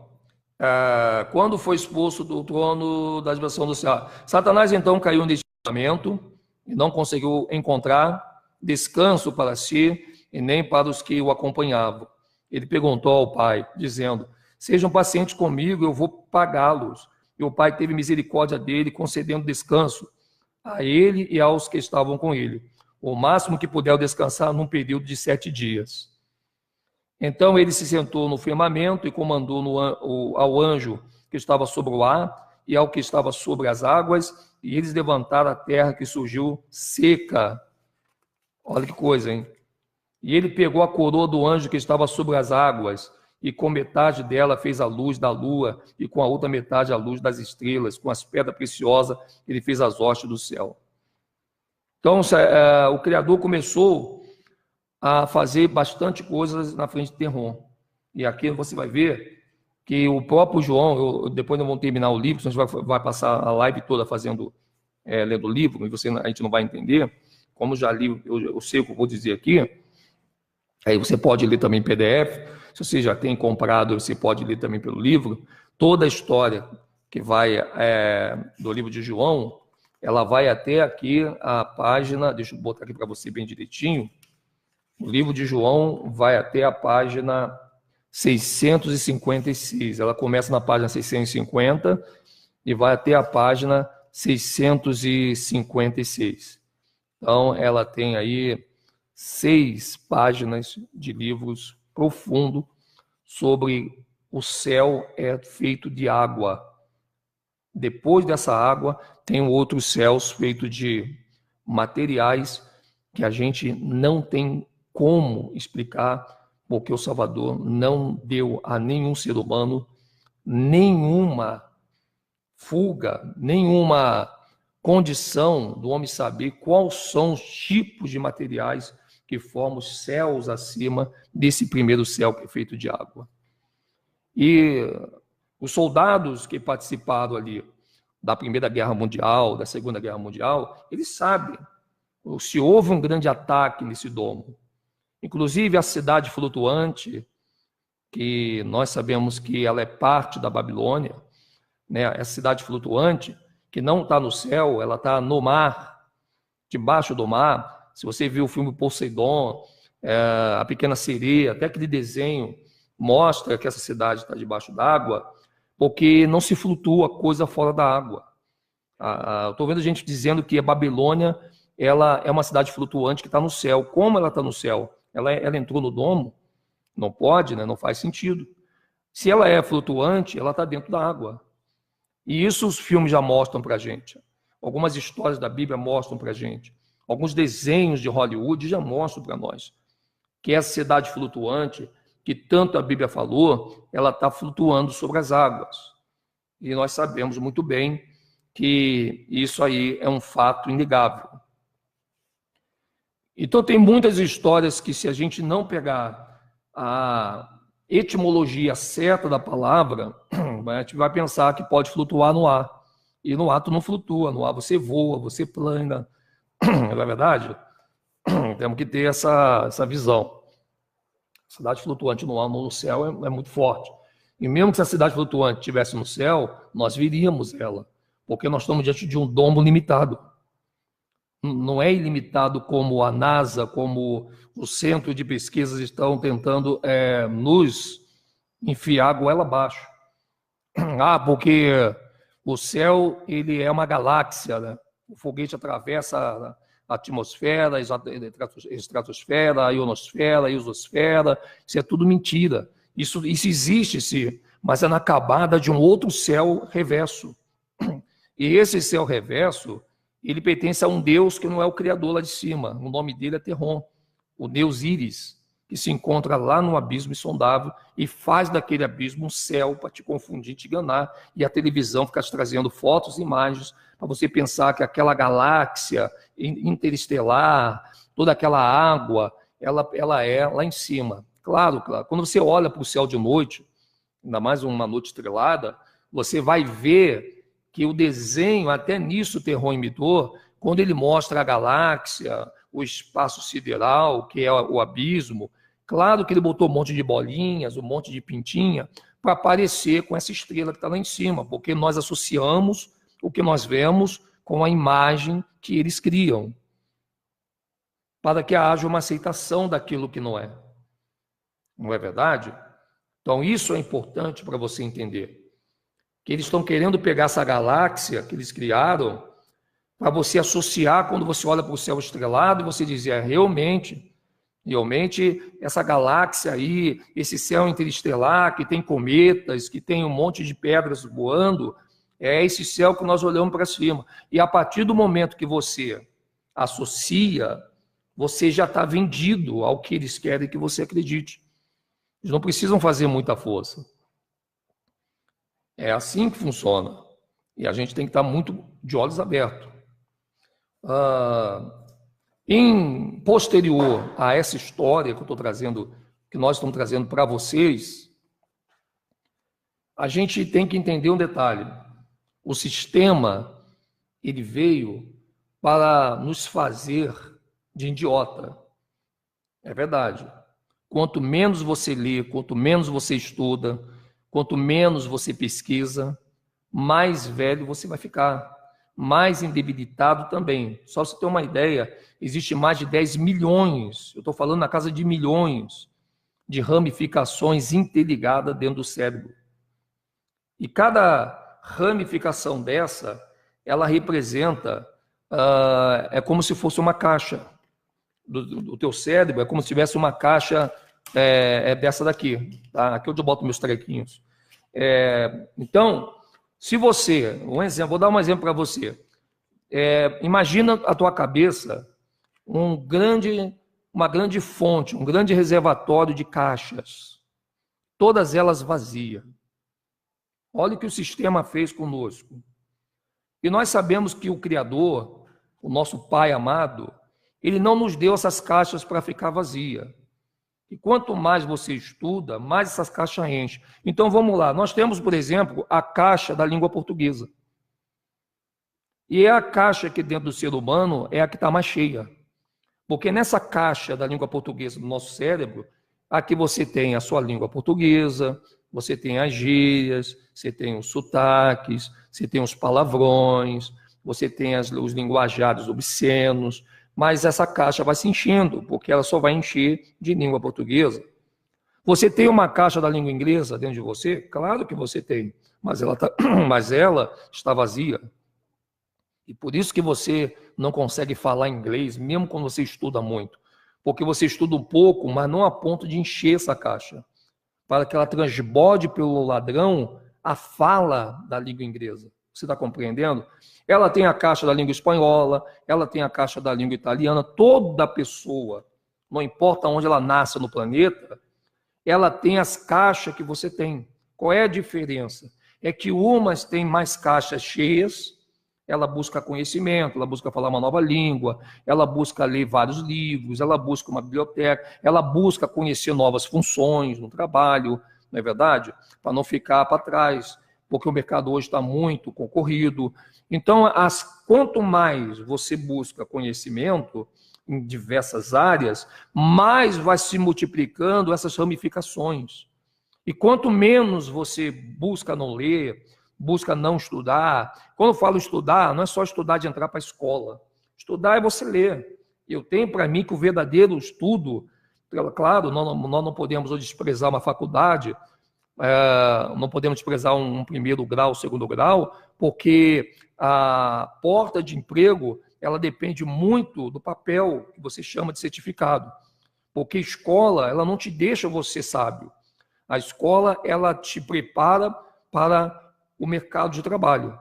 Speaker 1: quando foi expulso do trono da dimensão do céu. Satanás então caiu neste momento e não conseguiu encontrar descanso para si e nem para os que o acompanhavam. Ele perguntou ao pai, dizendo: sejam pacientes comigo, eu vou pagá-los. E o pai teve misericórdia dele, concedendo descanso a ele e aos que estavam com ele, o máximo que puderam descansar num período de 7 dias. Então ele se sentou no firmamento e comandou ao anjo que estava sobre o ar e ao que estava sobre as águas, e eles levantaram a terra que surgiu seca. Olha que coisa, hein? E ele pegou a coroa do anjo que estava sobre as águas, e com metade dela fez a luz da lua, e com a outra metade a luz das estrelas, com as pedras preciosas ele fez as hostes do céu. Então o Criador começou a fazer bastante coisas na frente de Tenron. E aqui você vai ver que o próprio João, depois nós vamos terminar o livro, senão a gente vai passar a live toda lendo o livro, e a gente não vai entender. Como já li, eu sei o que eu vou dizer aqui. Aí você pode ler também em PDF. Se você já tem comprado, você pode ler também pelo livro. Toda a história que vai do livro de João, ela vai até aqui a página, deixa eu botar aqui para você bem direitinho. O livro de João vai até a página 656. Ela começa na página 650 e vai até a página 656. Então, ela tem aí 6 páginas de livros profundo sobre o céu é feito de água. Depois dessa água, tem outros céus feitos de materiais que a gente não tem como explicar, porque o Salvador não deu a nenhum ser humano nenhuma fuga, nenhuma condição do homem saber quais são os tipos de materiais que formam os céus acima desse primeiro céu que é feito de água. E os soldados que participaram ali da Primeira Guerra Mundial, da Segunda Guerra Mundial, eles sabem se houve um grande ataque nesse domo. Inclusive a cidade flutuante, que nós sabemos que ela é parte da Babilônia, né? Essa cidade flutuante, que não está no céu, ela está no mar, debaixo do mar. Se você viu o filme Poseidon, A Pequena Sereia, até aquele desenho mostra que essa cidade está debaixo d'água, porque não se flutua coisa fora da água. Estou vendo gente dizendo que a Babilônia ela é uma cidade flutuante que está no céu. Como ela está no céu? Ela entrou no domo? Não pode, né? Não faz sentido. Se ela é flutuante, ela está dentro da água. E isso os filmes já mostram para a gente. Algumas histórias da Bíblia mostram para a gente. Alguns desenhos de Hollywood já mostram para nós que essa cidade flutuante, que tanto a Bíblia falou, ela está flutuando sobre as águas. E nós sabemos muito bem que isso aí é um fato inegável. Então tem muitas histórias que, se a gente não pegar a etimologia certa da palavra, a gente vai pensar que pode flutuar no ar. E no ar tu não flutua, no ar você voa, você plana. Não é verdade? Temos que ter essa visão. A cidade flutuante no ar, no céu, é muito forte. E mesmo que essa cidade flutuante estivesse no céu, nós viríamos ela, porque nós estamos diante de um domo limitado. Não é ilimitado como a NASA, como o centro de pesquisas estão tentando nos enfiar goela abaixo. Porque o céu ele é uma galáxia, né? O foguete atravessa a atmosfera, a estratosfera, a ionosfera, a isosfera. Isso é tudo mentira. Isso existe, sim, mas é na acabada de um outro céu reverso. E esse céu reverso, ele pertence a um Deus que não é o Criador lá de cima. O nome dele é Terron, o Deus Íris, que se encontra lá no abismo insondável e faz daquele abismo um céu para te confundir, te enganar. E a televisão fica te trazendo fotos e imagens para você pensar que aquela galáxia interestelar, toda aquela água, ela é lá em cima. Claro. Quando você olha para o céu de noite, ainda mais uma noite estrelada, você vai ver que o desenho, até nisso o Terron imitou, quando ele mostra a galáxia, o espaço sideral, que é o abismo, claro que ele botou um monte de bolinhas, um monte de pintinha, para parecer com essa estrela que está lá em cima, porque nós associamos o que nós vemos com a imagem que eles criam, para que haja uma aceitação daquilo que não é. Não é verdade? Então isso é importante para você entender. Que eles estão querendo pegar essa galáxia que eles criaram para você associar quando você olha para o céu estrelado e você dizer, realmente, essa galáxia aí, esse céu interestelar que tem cometas, que tem um monte de pedras voando, é esse céu que nós olhamos para cima. E a partir do momento que você associa, você já está vendido ao que eles querem que você acredite. Eles não precisam fazer muita força. É assim que funciona. E a gente tem que estar muito de olhos abertos. Em posterior a essa história que eu estou trazendo, que nós estamos trazendo para vocês, a gente tem que entender um detalhe. O sistema, ele veio para nos fazer de idiota. É verdade. Quanto menos você lê, quanto menos você estuda, quanto menos você pesquisa, mais velho você vai ficar, mais indebilitado também. Só para você ter uma ideia, existe mais de 10 milhões, eu estou falando na casa de milhões, de ramificações interligadas dentro do cérebro. E cada ramificação dessa, ela representa, é como se fosse uma caixa do teu cérebro, é como se tivesse uma caixa dessa daqui, tá? Aqui onde eu boto meus trequinhos. Então, Se você, vou dar um exemplo para você. Imagina a tua cabeça uma grande fonte, um grande reservatório de caixas, todas elas vazias. Olha o que o sistema fez conosco. E nós sabemos que o Criador, o nosso Pai amado, ele não nos deu essas caixas para ficar vazia. E quanto mais você estuda, mais essas caixas enchem. Então vamos lá, nós temos, por exemplo, a caixa da língua portuguesa. E é a caixa que dentro do ser humano é a que está mais cheia. Porque nessa caixa da língua portuguesa do nosso cérebro, aqui você tem a sua língua portuguesa, você tem as gírias, você tem os sotaques, você tem os palavrões, você tem os linguajados obscenos, mas essa caixa vai se enchendo, porque ela só vai encher de língua portuguesa. Você tem uma caixa da língua inglesa dentro de você? Claro que você tem, mas ela está vazia. E por isso que você não consegue falar inglês, mesmo quando você estuda muito. Porque você estuda um pouco, mas não a ponto de encher essa caixa, para que ela transborde pelo ladrão a fala da língua inglesa. Você está compreendendo? Ela tem a caixa da língua espanhola, ela tem a caixa da língua italiana. Toda pessoa, não importa onde ela nasce no planeta, ela tem as caixas que você tem. Qual é a diferença? É que umas têm mais caixas cheias, ela busca conhecimento, ela busca falar uma nova língua, ela busca ler vários livros, ela busca uma biblioteca, ela busca conhecer novas funções no trabalho, não é verdade? Para não ficar para trás, porque o mercado hoje está muito concorrido. Então, quanto mais você busca conhecimento em diversas áreas, mais vai se multiplicando essas ramificações. E quanto menos você busca não ler, busca não estudar. Quando eu falo estudar, não é só estudar de entrar para a escola. Estudar é você ler. Eu tenho para mim que o verdadeiro estudo, claro, nós não podemos desprezar uma faculdade, não podemos desprezar um primeiro grau, segundo grau, porque a porta de emprego, ela depende muito do papel que você chama de certificado. Porque escola, ela não te deixa você sábio. A escola, ela te prepara para o mercado de trabalho.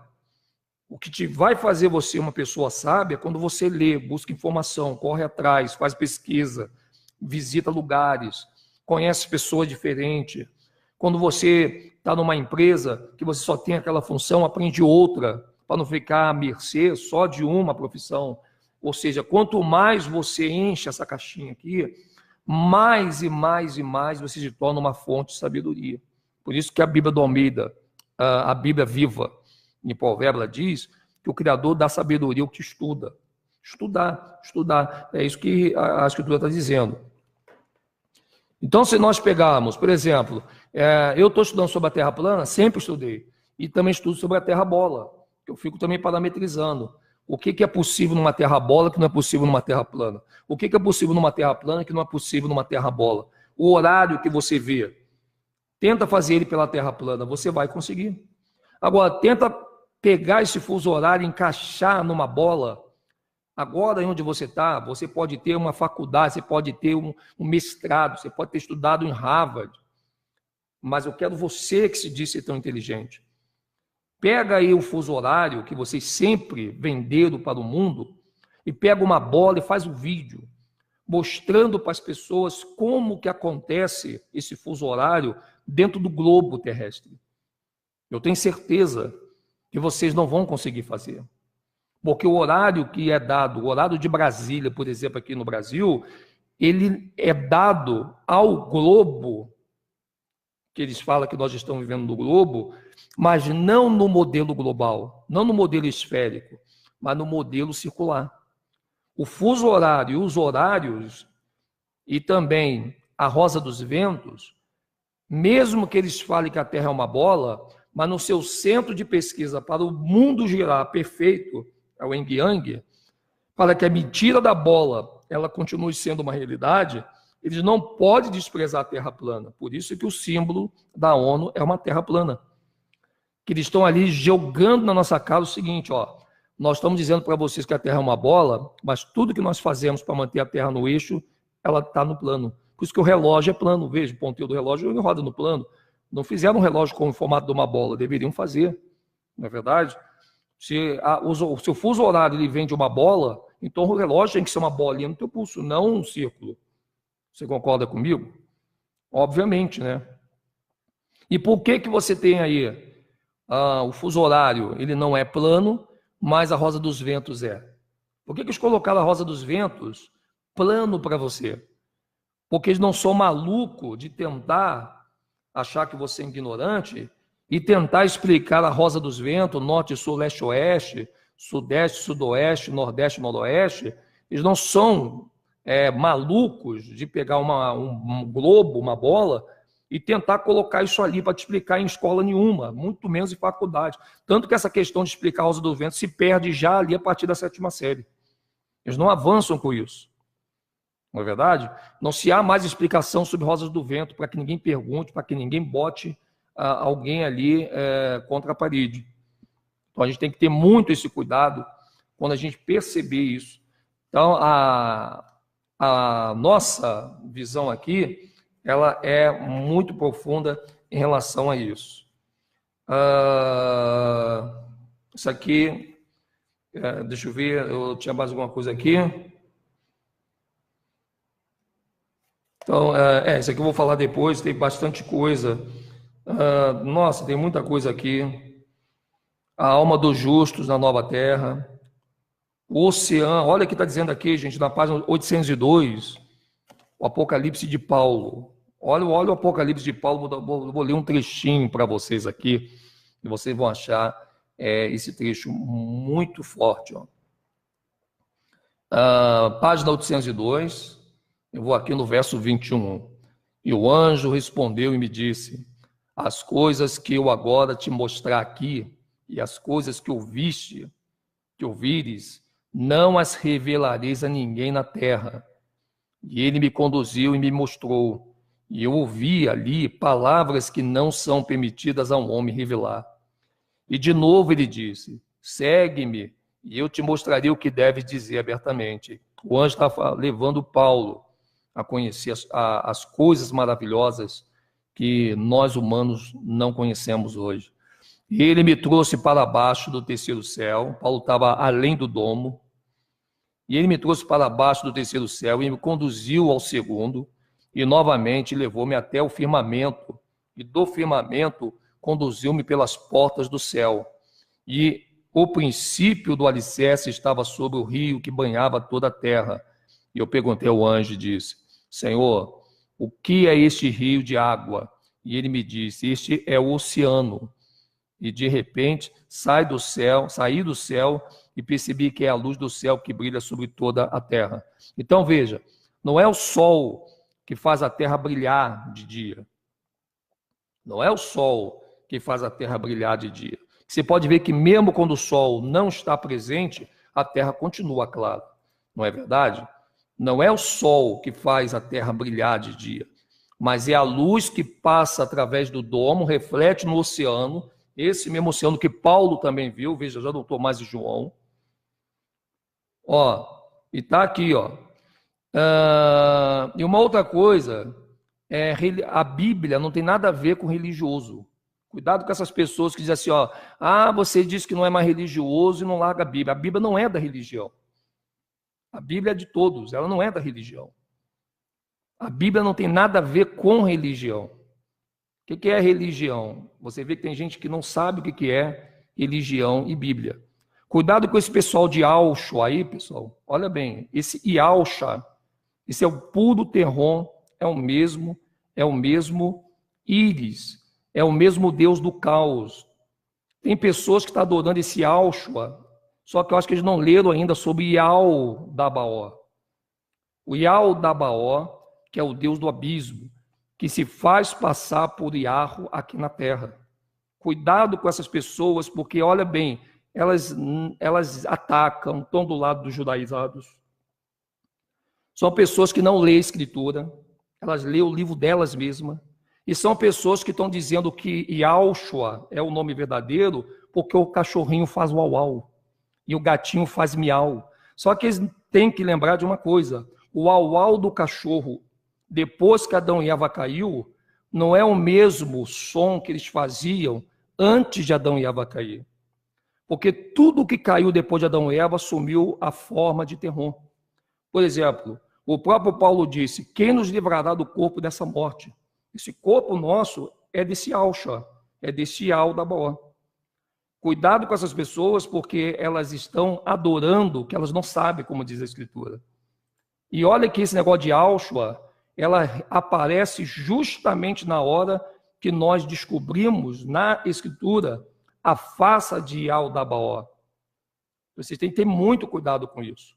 Speaker 1: O que vai fazer você uma pessoa sábia é quando você lê, busca informação, corre atrás, faz pesquisa, visita lugares, conhece pessoas diferentes. Quando você está numa empresa que você só tem aquela função, aprende outra, para não ficar à mercê só de uma profissão. Ou seja, quanto mais você enche essa caixinha aqui, mais e mais e mais você se torna uma fonte de sabedoria. Por isso que a Bíblia do Almeida, a Bíblia viva, em Provérbios, ela diz que o Criador dá sabedoria ao que estuda. Estudar. É isso que a Escritura está dizendo. Então, se nós pegarmos, por exemplo, eu estou estudando sobre a Terra plana, sempre estudei, e também estudo sobre a Terra bola, que eu fico também parametrizando. O que é possível numa Terra bola que não é possível numa Terra plana? O que é possível numa Terra plana que não é possível numa Terra bola? O horário que você vê, tenta fazer ele pela Terra plana, você vai conseguir. Agora, tenta pegar esse fuso horário e encaixar numa bola. Agora, onde você está, você pode ter uma faculdade, você pode ter um mestrado, você pode ter estudado em Harvard. Mas eu quero você que se diz ser tão inteligente. Pega aí o fuso horário que vocês sempre venderam para o mundo e pega uma bola e faz um vídeo mostrando para as pessoas como que acontece esse fuso horário dentro do globo terrestre. Eu tenho certeza que vocês não vão conseguir fazer. Porque o horário que é dado, o horário de Brasília, por exemplo, aqui no Brasil, ele é dado ao globo, que eles falam que nós estamos vivendo no globo, mas não no modelo global, não no modelo esférico, mas no modelo circular. O fuso horário e os horários, e também a rosa dos ventos, mesmo que eles falem que a Terra é uma bola, mas no seu centro de pesquisa para o mundo girar perfeito, é o Yin Yang, para que a mentira da bola ela continue sendo uma realidade, eles não podem desprezar a Terra plana. Por isso que o símbolo da ONU é uma Terra plana. Que eles estão ali jogando na nossa cara o seguinte, nós estamos dizendo para vocês que a Terra é uma bola, mas tudo que nós fazemos para manter a Terra no eixo, ela está no plano. Por isso que o relógio é plano. Veja, o ponteiro do relógio ele roda no plano. Não fizeram um relógio com o formato de uma bola, deveriam fazer. não é verdade? Se o fuso horário ele vem de uma bola, então o relógio tem que ser uma bolinha no teu pulso, não um círculo. Você concorda comigo? Obviamente, né? E por que você tem aí o fuso horário? Ele não é plano, mas a rosa dos ventos é. Por que eles colocaram a rosa dos ventos plano para você? Porque eles não são malucos de tentar achar que você é ignorante e tentar explicar a rosa dos ventos, norte, sul, leste, oeste, sudeste, sudoeste, nordeste, noroeste. Eles não são malucos de pegar um globo, uma bola, e tentar colocar isso ali para te explicar em escola nenhuma, muito menos em faculdade. Tanto que essa questão de explicar a rosa do vento se perde já ali a partir da 7ª série. Eles não avançam com isso. Não é verdade? Não se há mais explicação sobre rosas do vento para que ninguém pergunte, para que ninguém bote alguém ali contra a parede. Então a gente tem que ter muito esse cuidado quando a gente perceber isso. Então a nossa visão aqui, ela é muito profunda em relação a isso. Isso aqui, deixa eu ver, eu tinha mais alguma coisa aqui. Então, isso aqui eu vou falar depois, tem bastante coisa. Nossa, tem muita coisa aqui. A alma dos justos na nova terra. O oceano, olha o que está dizendo aqui, gente, na página 802, o Apocalipse de Paulo. Olha o Apocalipse de Paulo, vou ler um trechinho para vocês aqui, e vocês vão achar esse trecho muito forte. Ó. Página 802, eu vou aqui no verso 21. E o anjo respondeu e me disse: as coisas que eu agora te mostrar aqui, e as coisas que ouvires, não as revelareis a ninguém na terra. E ele me conduziu e me mostrou, e eu ouvi ali palavras que não são permitidas a um homem revelar. E de novo ele disse: segue-me, e eu te mostrarei o que deves dizer abertamente. O anjo estava levando Paulo a conhecer as coisas maravilhosas que nós humanos não conhecemos hoje. E ele me trouxe para baixo do terceiro céu. Paulo estava além do domo. E ele me trouxe para baixo do terceiro céu e me conduziu ao segundo, e novamente levou-me até o firmamento, e do firmamento conduziu-me pelas portas do céu. E o princípio do alicerce estava sobre o rio que banhava toda a terra. E eu perguntei ao anjo e disse: Senhor, o que é este rio de água? E ele me disse: este é o oceano. E de repente saí do céu e percebi que é a luz do céu que brilha sobre toda a terra. Então veja, não é o sol que faz a terra brilhar de dia. Não é o sol que faz a terra brilhar de dia. Você pode ver que mesmo quando o sol não está presente, a terra continua clara. Não é verdade? Não é o sol que faz a terra brilhar de dia, mas é a luz que passa através do domo, reflete no oceano, esse mesmo oceano que Paulo também viu, veja, já não estou mais em João. Ó, e está aqui, ó. E uma outra coisa, a Bíblia não tem nada a ver com religioso. Cuidado com essas pessoas que dizem assim, ó, você diz que não é mais religioso e não larga a Bíblia. A Bíblia não é da religião. A Bíblia é de todos, ela não é da religião. A Bíblia não tem nada a ver com religião. O que é religião? Você vê que tem gente que não sabe o que é religião e Bíblia. Cuidado com esse pessoal de Alcho aí, pessoal. Olha bem, esse Ialcha, esse é o puro terrom, é o mesmo Íris, é o mesmo Deus do caos. Tem pessoas que estão adorando esse Alchua, só que eu acho que eles não leram ainda sobre Ial-Dabaó. O Ial-Dabaó, que é o Deus do abismo, que se faz passar por Iarro aqui na terra. Cuidado com essas pessoas, porque, olha bem, elas atacam, estão do lado dos judaizados. São pessoas que não lêem a Escritura, elas lêem o livro delas mesmas, e são pessoas que estão dizendo que Yahshua é o nome verdadeiro porque o cachorrinho faz uau-uau e o gatinho faz miau. Só que eles têm que lembrar de uma coisa: o uau-uau do cachorro, depois que Adão e Eva caiu, não é o mesmo som que eles faziam antes de Adão e Eva cair. Porque tudo que caiu depois de Adão e Eva assumiu a forma de Terron. Por exemplo, o próprio Paulo disse: quem nos livrará do corpo dessa morte? Esse corpo nosso é desse Alxa, é desse Aldabaoth. Cuidado com essas pessoas, porque elas estão adorando o que elas não sabem, como diz a Escritura. E olha que esse negócio de Alxa, ela aparece justamente na hora que nós descobrimos na Escritura a face de Aldabaoth. Vocês têm que ter muito cuidado com isso.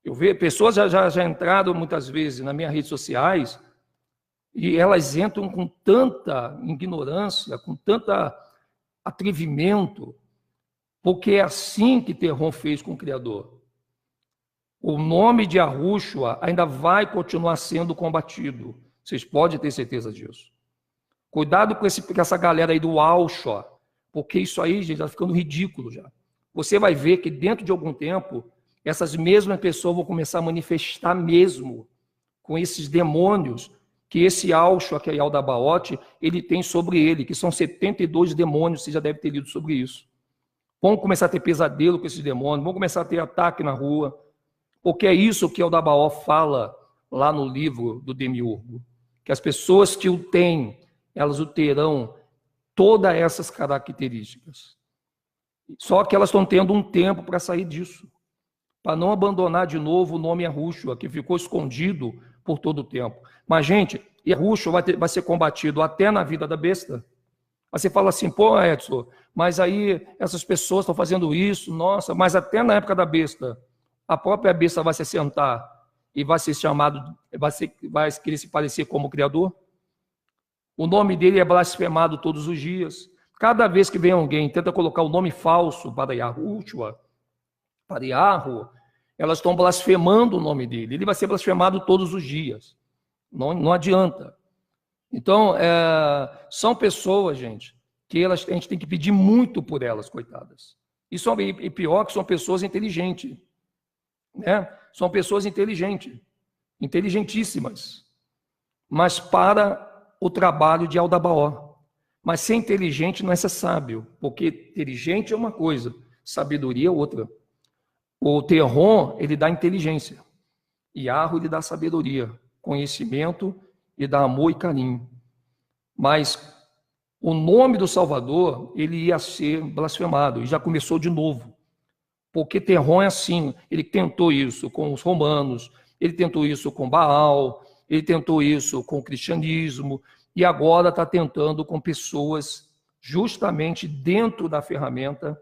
Speaker 1: Eu vejo pessoas já entraram muitas vezes nas minhas redes sociais e elas entram com tanta ignorância, com tanto atrevimento, porque é assim que Terron fez com o Criador. O nome de Yahushua ainda vai continuar sendo combatido. Vocês podem ter certeza disso. Cuidado com essa galera aí do Alxa, porque isso aí, gente, está ficando ridículo já. Você vai ver que dentro de algum tempo, essas mesmas pessoas vão começar a manifestar mesmo com esses demônios que esse Alxa, que é Aldabaoth, ele tem sobre ele, que são 72 demônios, você já deve ter lido sobre isso. Vão começar a ter pesadelo com esses demônios, vão começar a ter ataque na rua, porque é isso que Aldabaoth fala lá no livro do Demiurgo, que as pessoas que o têm, elas o terão todas essas características. Só que elas estão tendo um tempo para sair disso, para não abandonar de novo o nome Yahushua, que ficou escondido por todo o tempo. Mas, gente, Yahushua vai ser combatido até na vida da besta. Aí você fala assim: pô, Edson, mas aí essas pessoas estão fazendo isso, nossa, mas até na época da besta, a própria besta vai se sentar e vai ser chamado, vai querer se parecer como o Criador? O nome dele é blasfemado todos os dias. Cada vez que vem alguém tenta colocar o nome falso para Yahushua, para Yahu, elas estão blasfemando o nome dele. Ele vai ser blasfemado todos os dias. Não adianta. Então, são pessoas, gente, que a gente tem que pedir muito por elas, coitadas. E pior que são pessoas inteligentes. Né? São pessoas inteligentes, inteligentíssimas, mas para o trabalho de Aldabaoth. Mas ser inteligente não é ser sábio, porque inteligente é uma coisa, sabedoria é outra. O Terron, ele dá inteligência. Yahu, ele dá sabedoria, conhecimento, e dá amor e carinho. Mas o nome do Salvador, ele ia ser blasfemado, e já começou de novo. Porque Terron é assim, ele tentou isso com os romanos, ele tentou isso com Baal, ele tentou isso com o cristianismo, e agora está tentando com pessoas justamente dentro da ferramenta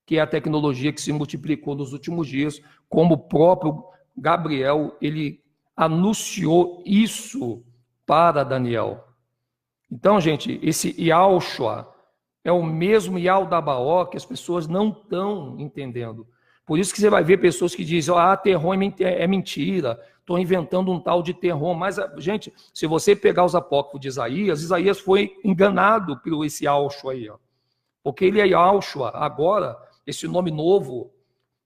Speaker 1: que é a tecnologia que se multiplicou nos últimos dias, como o próprio Gabriel, ele anunciou isso para Daniel. Então, gente, esse Yahushua é o mesmo Aldabaoth que as pessoas não estão entendendo. Por isso que você vai ver pessoas que dizem: Terron é mentira, estou inventando um tal de Terron. Mas, gente, se você pegar os apócrifos de Isaías foi enganado por esse Yahushua aí, ó. Porque ele é Yahushua, agora, esse nome novo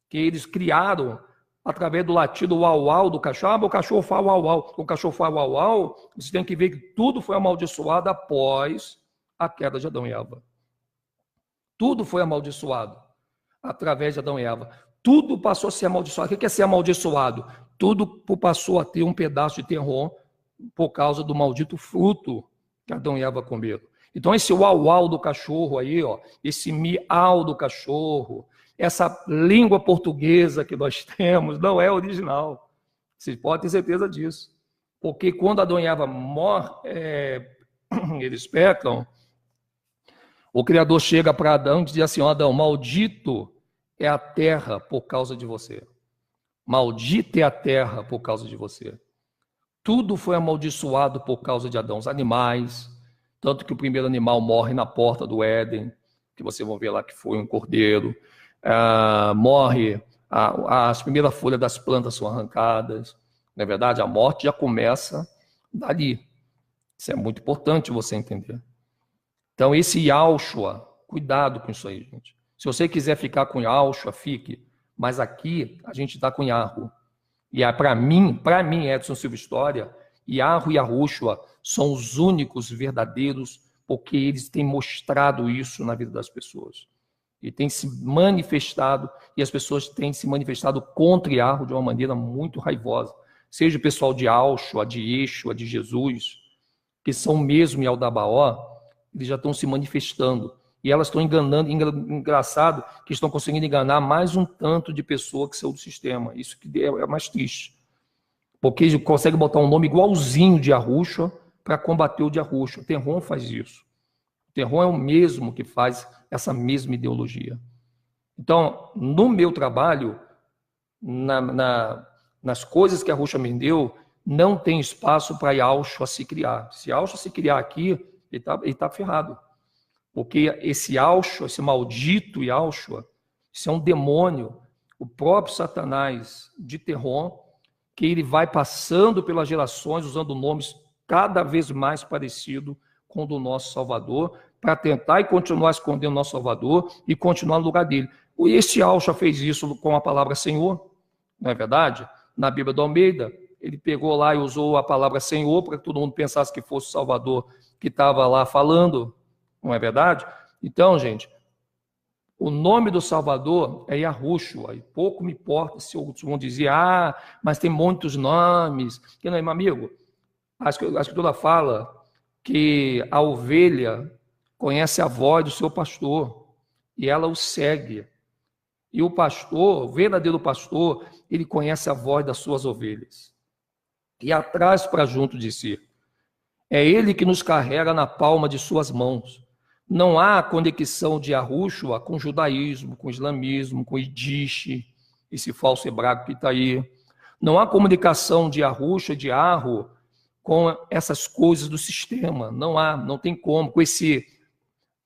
Speaker 1: que eles criaram através do latido uau-uau do cachorro. O cachorro fala uau-uau. O cachorro fala uau-uau. Você tem que ver que tudo foi amaldiçoado após a queda de Adão e Eva. Tudo foi amaldiçoado através de Adão e Eva. Tudo passou a ser amaldiçoado. O que é ser amaldiçoado? Tudo passou a ter um pedaço de Terron por causa do maldito fruto que Adão e Eva comeram. Então, esse uau-uau do cachorro aí, ó, esse miau do cachorro, essa língua portuguesa que nós temos, não é original. Vocês podem ter certeza disso. Porque quando Adão e Eva eles pecam, o Criador chega para Adão e diz assim: Adão, maldito é a terra por causa de você. Maldita é a terra por causa de você. Tudo foi amaldiçoado por causa de Adão. Os animais, tanto que o primeiro animal morre na porta do Éden, que vocês vão ver lá que foi um cordeiro. Morre, as primeiras folhas das plantas são arrancadas. Na verdade, a morte já começa dali. Isso é muito importante você entender. Então, esse Yahushua, cuidado com isso aí, gente. Se você quiser ficar com Yahushua, fique. Mas aqui, a gente está com Yahu. E para mim, Edson Silva História, Yahu e Yahushua são os únicos verdadeiros, porque eles têm mostrado isso na vida das pessoas. e tem se manifestado, e as pessoas têm se manifestado contra Yahweh de uma maneira muito raivosa. Seja o pessoal de Auschua, de Yeshua, de Jesus, que são mesmo Yaldabaoth, eles já estão se manifestando. E elas estão enganando, engraçado, que estão conseguindo enganar mais um tanto de pessoa que saiu do sistema. Isso que é mais triste. Porque eles conseguem botar um nome igualzinho de Yahushua para combater o de Yahushua. O Terron faz isso. O Terron é o mesmo que faz essa mesma ideologia. Então, no meu trabalho, nas coisas que Yahushua me deu, não tem espaço para Yahushua se criar. Se Yahushua se criar aqui, ele tá ferrado. Porque esse Yahushua, esse maldito Yahushua, isso é um demônio, o próprio Satanás de Terron, que ele vai passando pelas gerações, usando nomes cada vez mais parecidos com o do nosso Salvador, para tentar e continuar escondendo o nosso Salvador e continuar no lugar dele. Esse Yahushua fez isso com a palavra Senhor, não é verdade? Na Bíblia do Almeida, ele pegou lá e usou a palavra Senhor para que todo mundo pensasse que fosse o Salvador que estava lá falando, não é verdade? Então, gente, o nome do Salvador é Yahushua, e pouco me importa se outros vão dizer, mas tem muitos nomes. Que não é, meu amigo? A Escritura fala que a ovelha conhece a voz do seu pastor, e ela o segue. E o pastor, o verdadeiro pastor, ele conhece a voz das suas ovelhas. E atrás para junto de si. É ele que nos carrega na palma de suas mãos. Não há conexão de Yahushua com o judaísmo, com o islamismo, com o Yiddish, esse falso hebraico que está aí. Não há comunicação de Yahushua, de Arro, com essas coisas do sistema. Não tem como. Com esse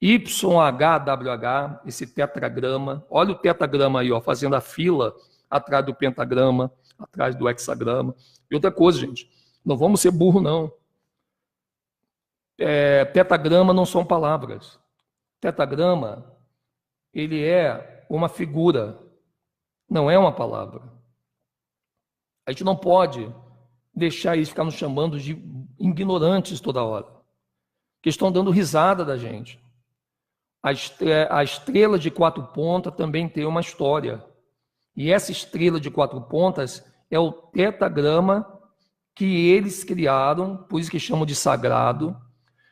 Speaker 1: YHWH, esse tetragrama. Olha o tetragrama aí, ó, fazendo a fila atrás do pentagrama, atrás do hexagrama. E outra coisa, gente, não vamos ser burro, não. Pentagrama não são palavras. Pentagrama, ele é uma figura, não é uma palavra. A gente não pode deixar eles ficar nos chamando de ignorantes toda hora, que estão dando risada da gente. A estrela de 4 pontas também tem uma história. E essa estrela de 4 pontas é o tetragrama que eles criaram, por isso que chamam de sagrado,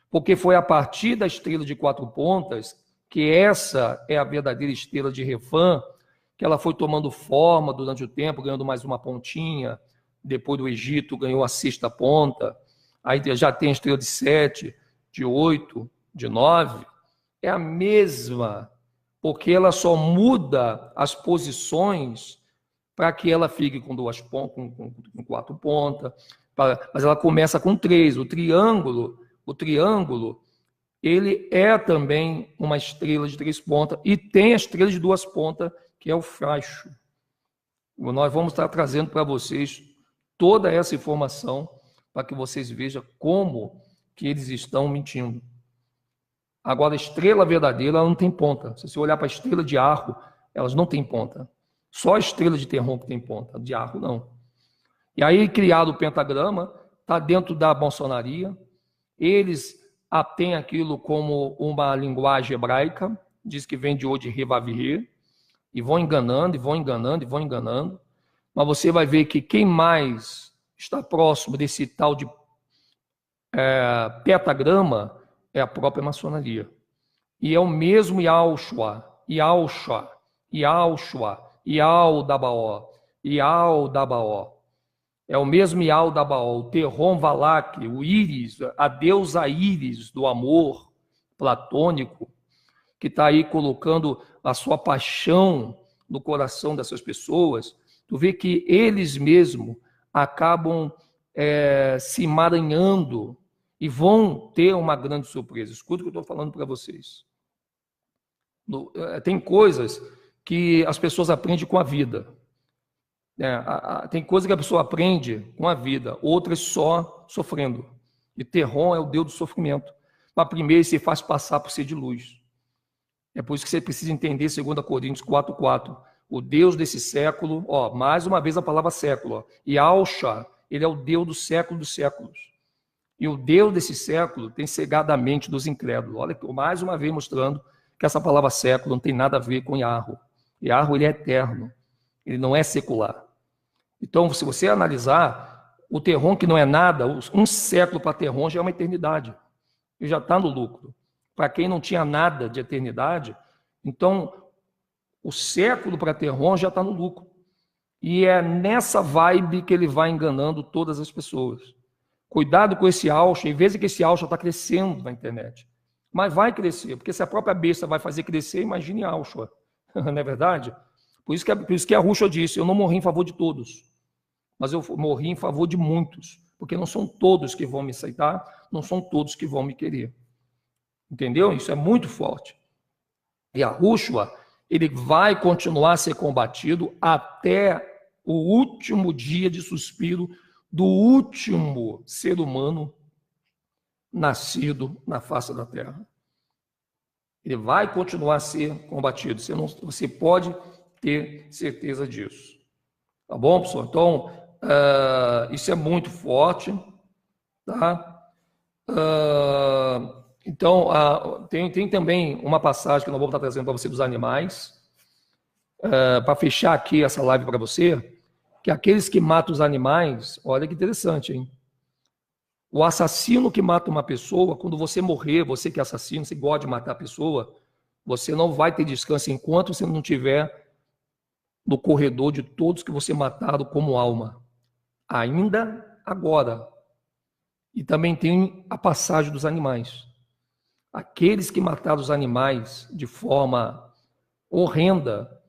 Speaker 1: porque foi a partir da estrela de 4 pontas, que essa é a verdadeira estrela de Refã, que ela foi tomando forma durante o tempo, ganhando mais uma pontinha, depois do Egito ganhou a 6ª ponta, aí já tem a estrela de 7, de 8, de 9, é a mesma, porque ela só muda as posições para que ela fique com 2 pontas, com 4 pontas, mas ela começa com 3, o triângulo, ele é também uma estrela de 3 pontas e tem a estrela de 2 pontas, que é o facho. Nós vamos estar trazendo para vocês toda essa informação para que vocês vejam como que eles estão mentindo. Agora, a estrela verdadeira, ela não tem ponta. Se você olhar para a estrela de Arro, elas não têm ponta. Só a estrela de Terron que tem ponta, de Arro não. E aí, criado o pentagrama, está dentro da maçonaria. Eles têm aquilo como uma linguagem hebraica, diz que vem de Ode-Re-Vav-Re, e vão enganando, e vão enganando, e vão enganando. Mas você vai ver que quem mais está próximo desse tal de pentagrama é a própria maçonaria. E é o mesmo Yahushua, Yaldabaoth. É o mesmo Yaldabaoth, o Terron Valak, o Íris, a deusa Íris do amor platônico, que está aí colocando a sua paixão no coração dessas pessoas. Tu vê que eles mesmos acabam se emaranhando e vão ter uma grande surpresa. Escuta o que eu estou falando para vocês. Tem coisas que as pessoas aprendem com a vida. Tem coisas que a pessoa aprende com a vida, outras só sofrendo. E Terron é o Deus do sofrimento. Mas primeiro se faz passar por ser de luz. É por isso que você precisa entender 2 Coríntios 4:4. O Deus desse século, mais uma vez a palavra século, Yahushua, ele é o Deus do século dos séculos. E o Deus desse século tem cegado a mente dos incrédulos. Olha, mais uma vez mostrando que essa palavra século não tem nada a ver com Yahweh. Yahweh, ele é eterno, ele não é secular. Então, se você analisar, o Terron, que não é nada, um século para Terron já é uma eternidade. Ele já está no lucro. Para quem não tinha nada de eternidade, então o século para Terron já está no lucro. E é nessa vibe que ele vai enganando todas as pessoas. Cuidado com esse aucha, em vez de que esse aucha está crescendo na internet. Mas vai crescer, porque se a própria besta vai fazer crescer, imagine a aucha. Não é verdade? Por isso que a Ruxa disse, eu não morri em favor de todos, mas eu morri em favor de muitos, porque não são todos que vão me aceitar, não são todos que vão me querer. Entendeu? Isso é muito forte. E a Ruxa, ele vai continuar a ser combatido até o último dia de suspiro do último ser humano nascido na face da terra. Ele vai continuar a ser combatido. Você pode ter certeza disso. Tá bom, pessoal? Então, isso é muito forte. Tá? Então, tem também uma passagem que nós vamos estar trazendo para você dos animais. Para fechar aqui essa live para você, que aqueles que matam os animais, olha que interessante, hein? O assassino que mata uma pessoa, quando você morrer, você que é assassino, você gosta de matar a pessoa, você não vai ter descanso enquanto você não tiver no corredor de todos que você mataram como alma. Ainda agora. E também tem a passagem dos animais. Aqueles que mataram os animais de forma horrenda,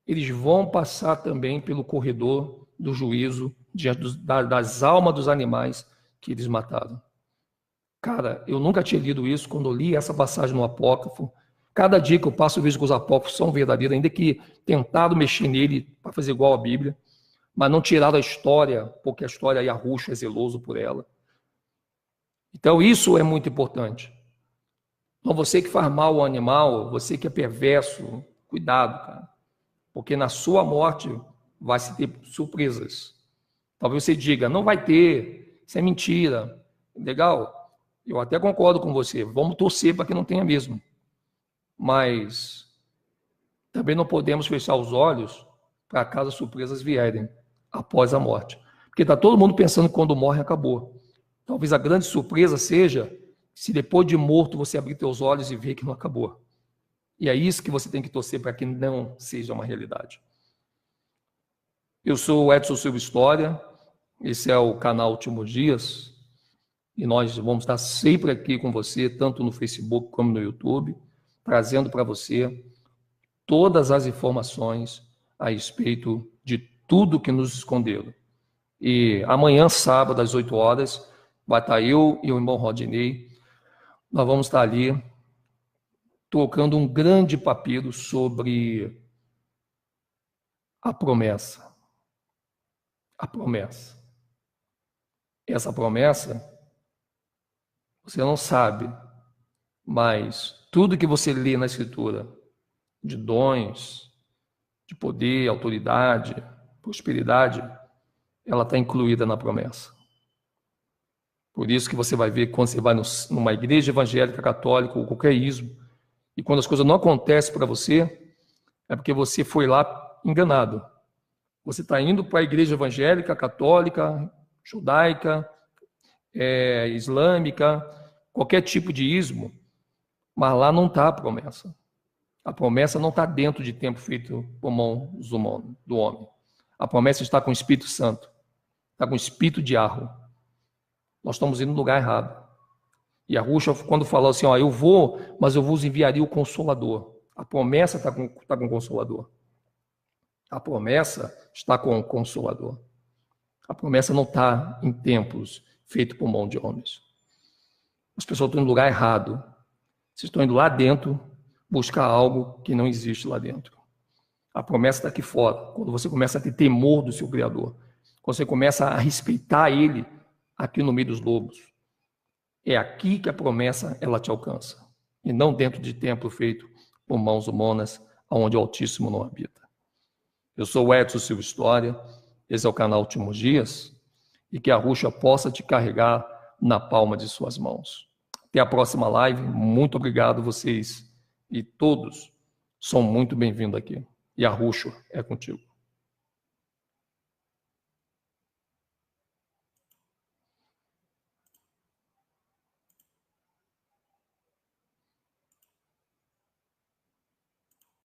Speaker 1: eles vão passar também pelo corredor do juízo diante das almas dos animais que eles mataram. Cara, eu nunca tinha lido isso. Quando eu li essa passagem no Apócrifo, cada dia que eu passo eu vejo que os apócrifos são verdadeiros, ainda que tentaram mexer nele para fazer igual a Bíblia, mas não tiraram a história, porque a história Yahushua é zeloso por ela. Então isso é muito importante. Então você que faz mal ao animal, você que é perverso, cuidado, cara. Porque na sua morte vai se ter surpresas. Talvez você diga, não vai ter, isso é mentira. Legal, eu até concordo com você, vamos torcer para que não tenha mesmo. Mas também não podemos fechar os olhos para caso as surpresas vierem após a morte. Porque está todo mundo pensando que quando morre acabou. Talvez a grande surpresa seja se depois de morto você abrir teus olhos e ver que não acabou. E é isso que você tem que torcer para que não seja uma realidade. Eu sou o Edson Silva História, esse é o canal Últimos Dias, e nós vamos estar sempre aqui com você, tanto no Facebook como no YouTube, trazendo para você todas as informações a respeito de tudo que nos esconderam. E amanhã, sábado, às 8 horas, vai estar eu e o irmão Rodinei, nós vamos estar ali trocando um grande papiro sobre a promessa. A promessa. Essa promessa, você não sabe, mas tudo que você lê na Escritura, de dons, de poder, autoridade, prosperidade, ela está incluída na promessa. Por isso que você vai ver quando você vai numa igreja evangélica, católica ou qualquer ismo, e quando as coisas não acontecem para você, é porque você foi lá enganado. Você está indo para a igreja evangélica, católica, judaica, islâmica, qualquer tipo de ismo, mas lá não está a promessa. A promessa não está dentro de tempo feito por mãos do homem. A promessa está com o Espírito Santo, está com o Espírito de Yahweh. Nós estamos indo no lugar errado. E a Ruxa, quando falou assim, eu vou, mas eu vos enviaria o Consolador. A promessa está com o Consolador. A promessa está com o Consolador. A promessa não está em templos feitos por mão de homens. As pessoas estão no lugar errado. Vocês estão indo lá dentro buscar algo que não existe lá dentro. A promessa está aqui fora. Quando você começa a ter temor do seu Criador, quando você começa a respeitar Ele aqui no meio dos lobos, é aqui que a promessa ela te alcança. E não dentro de templo feito por mãos humanas, onde o Altíssimo não habita. Eu sou o Edson Silva História, esse é o canal Últimos Dias, e que a Ruxa possa te carregar na palma de suas mãos. Até a próxima live, muito obrigado vocês e todos são muito bem-vindos aqui. E a Ruxo é contigo.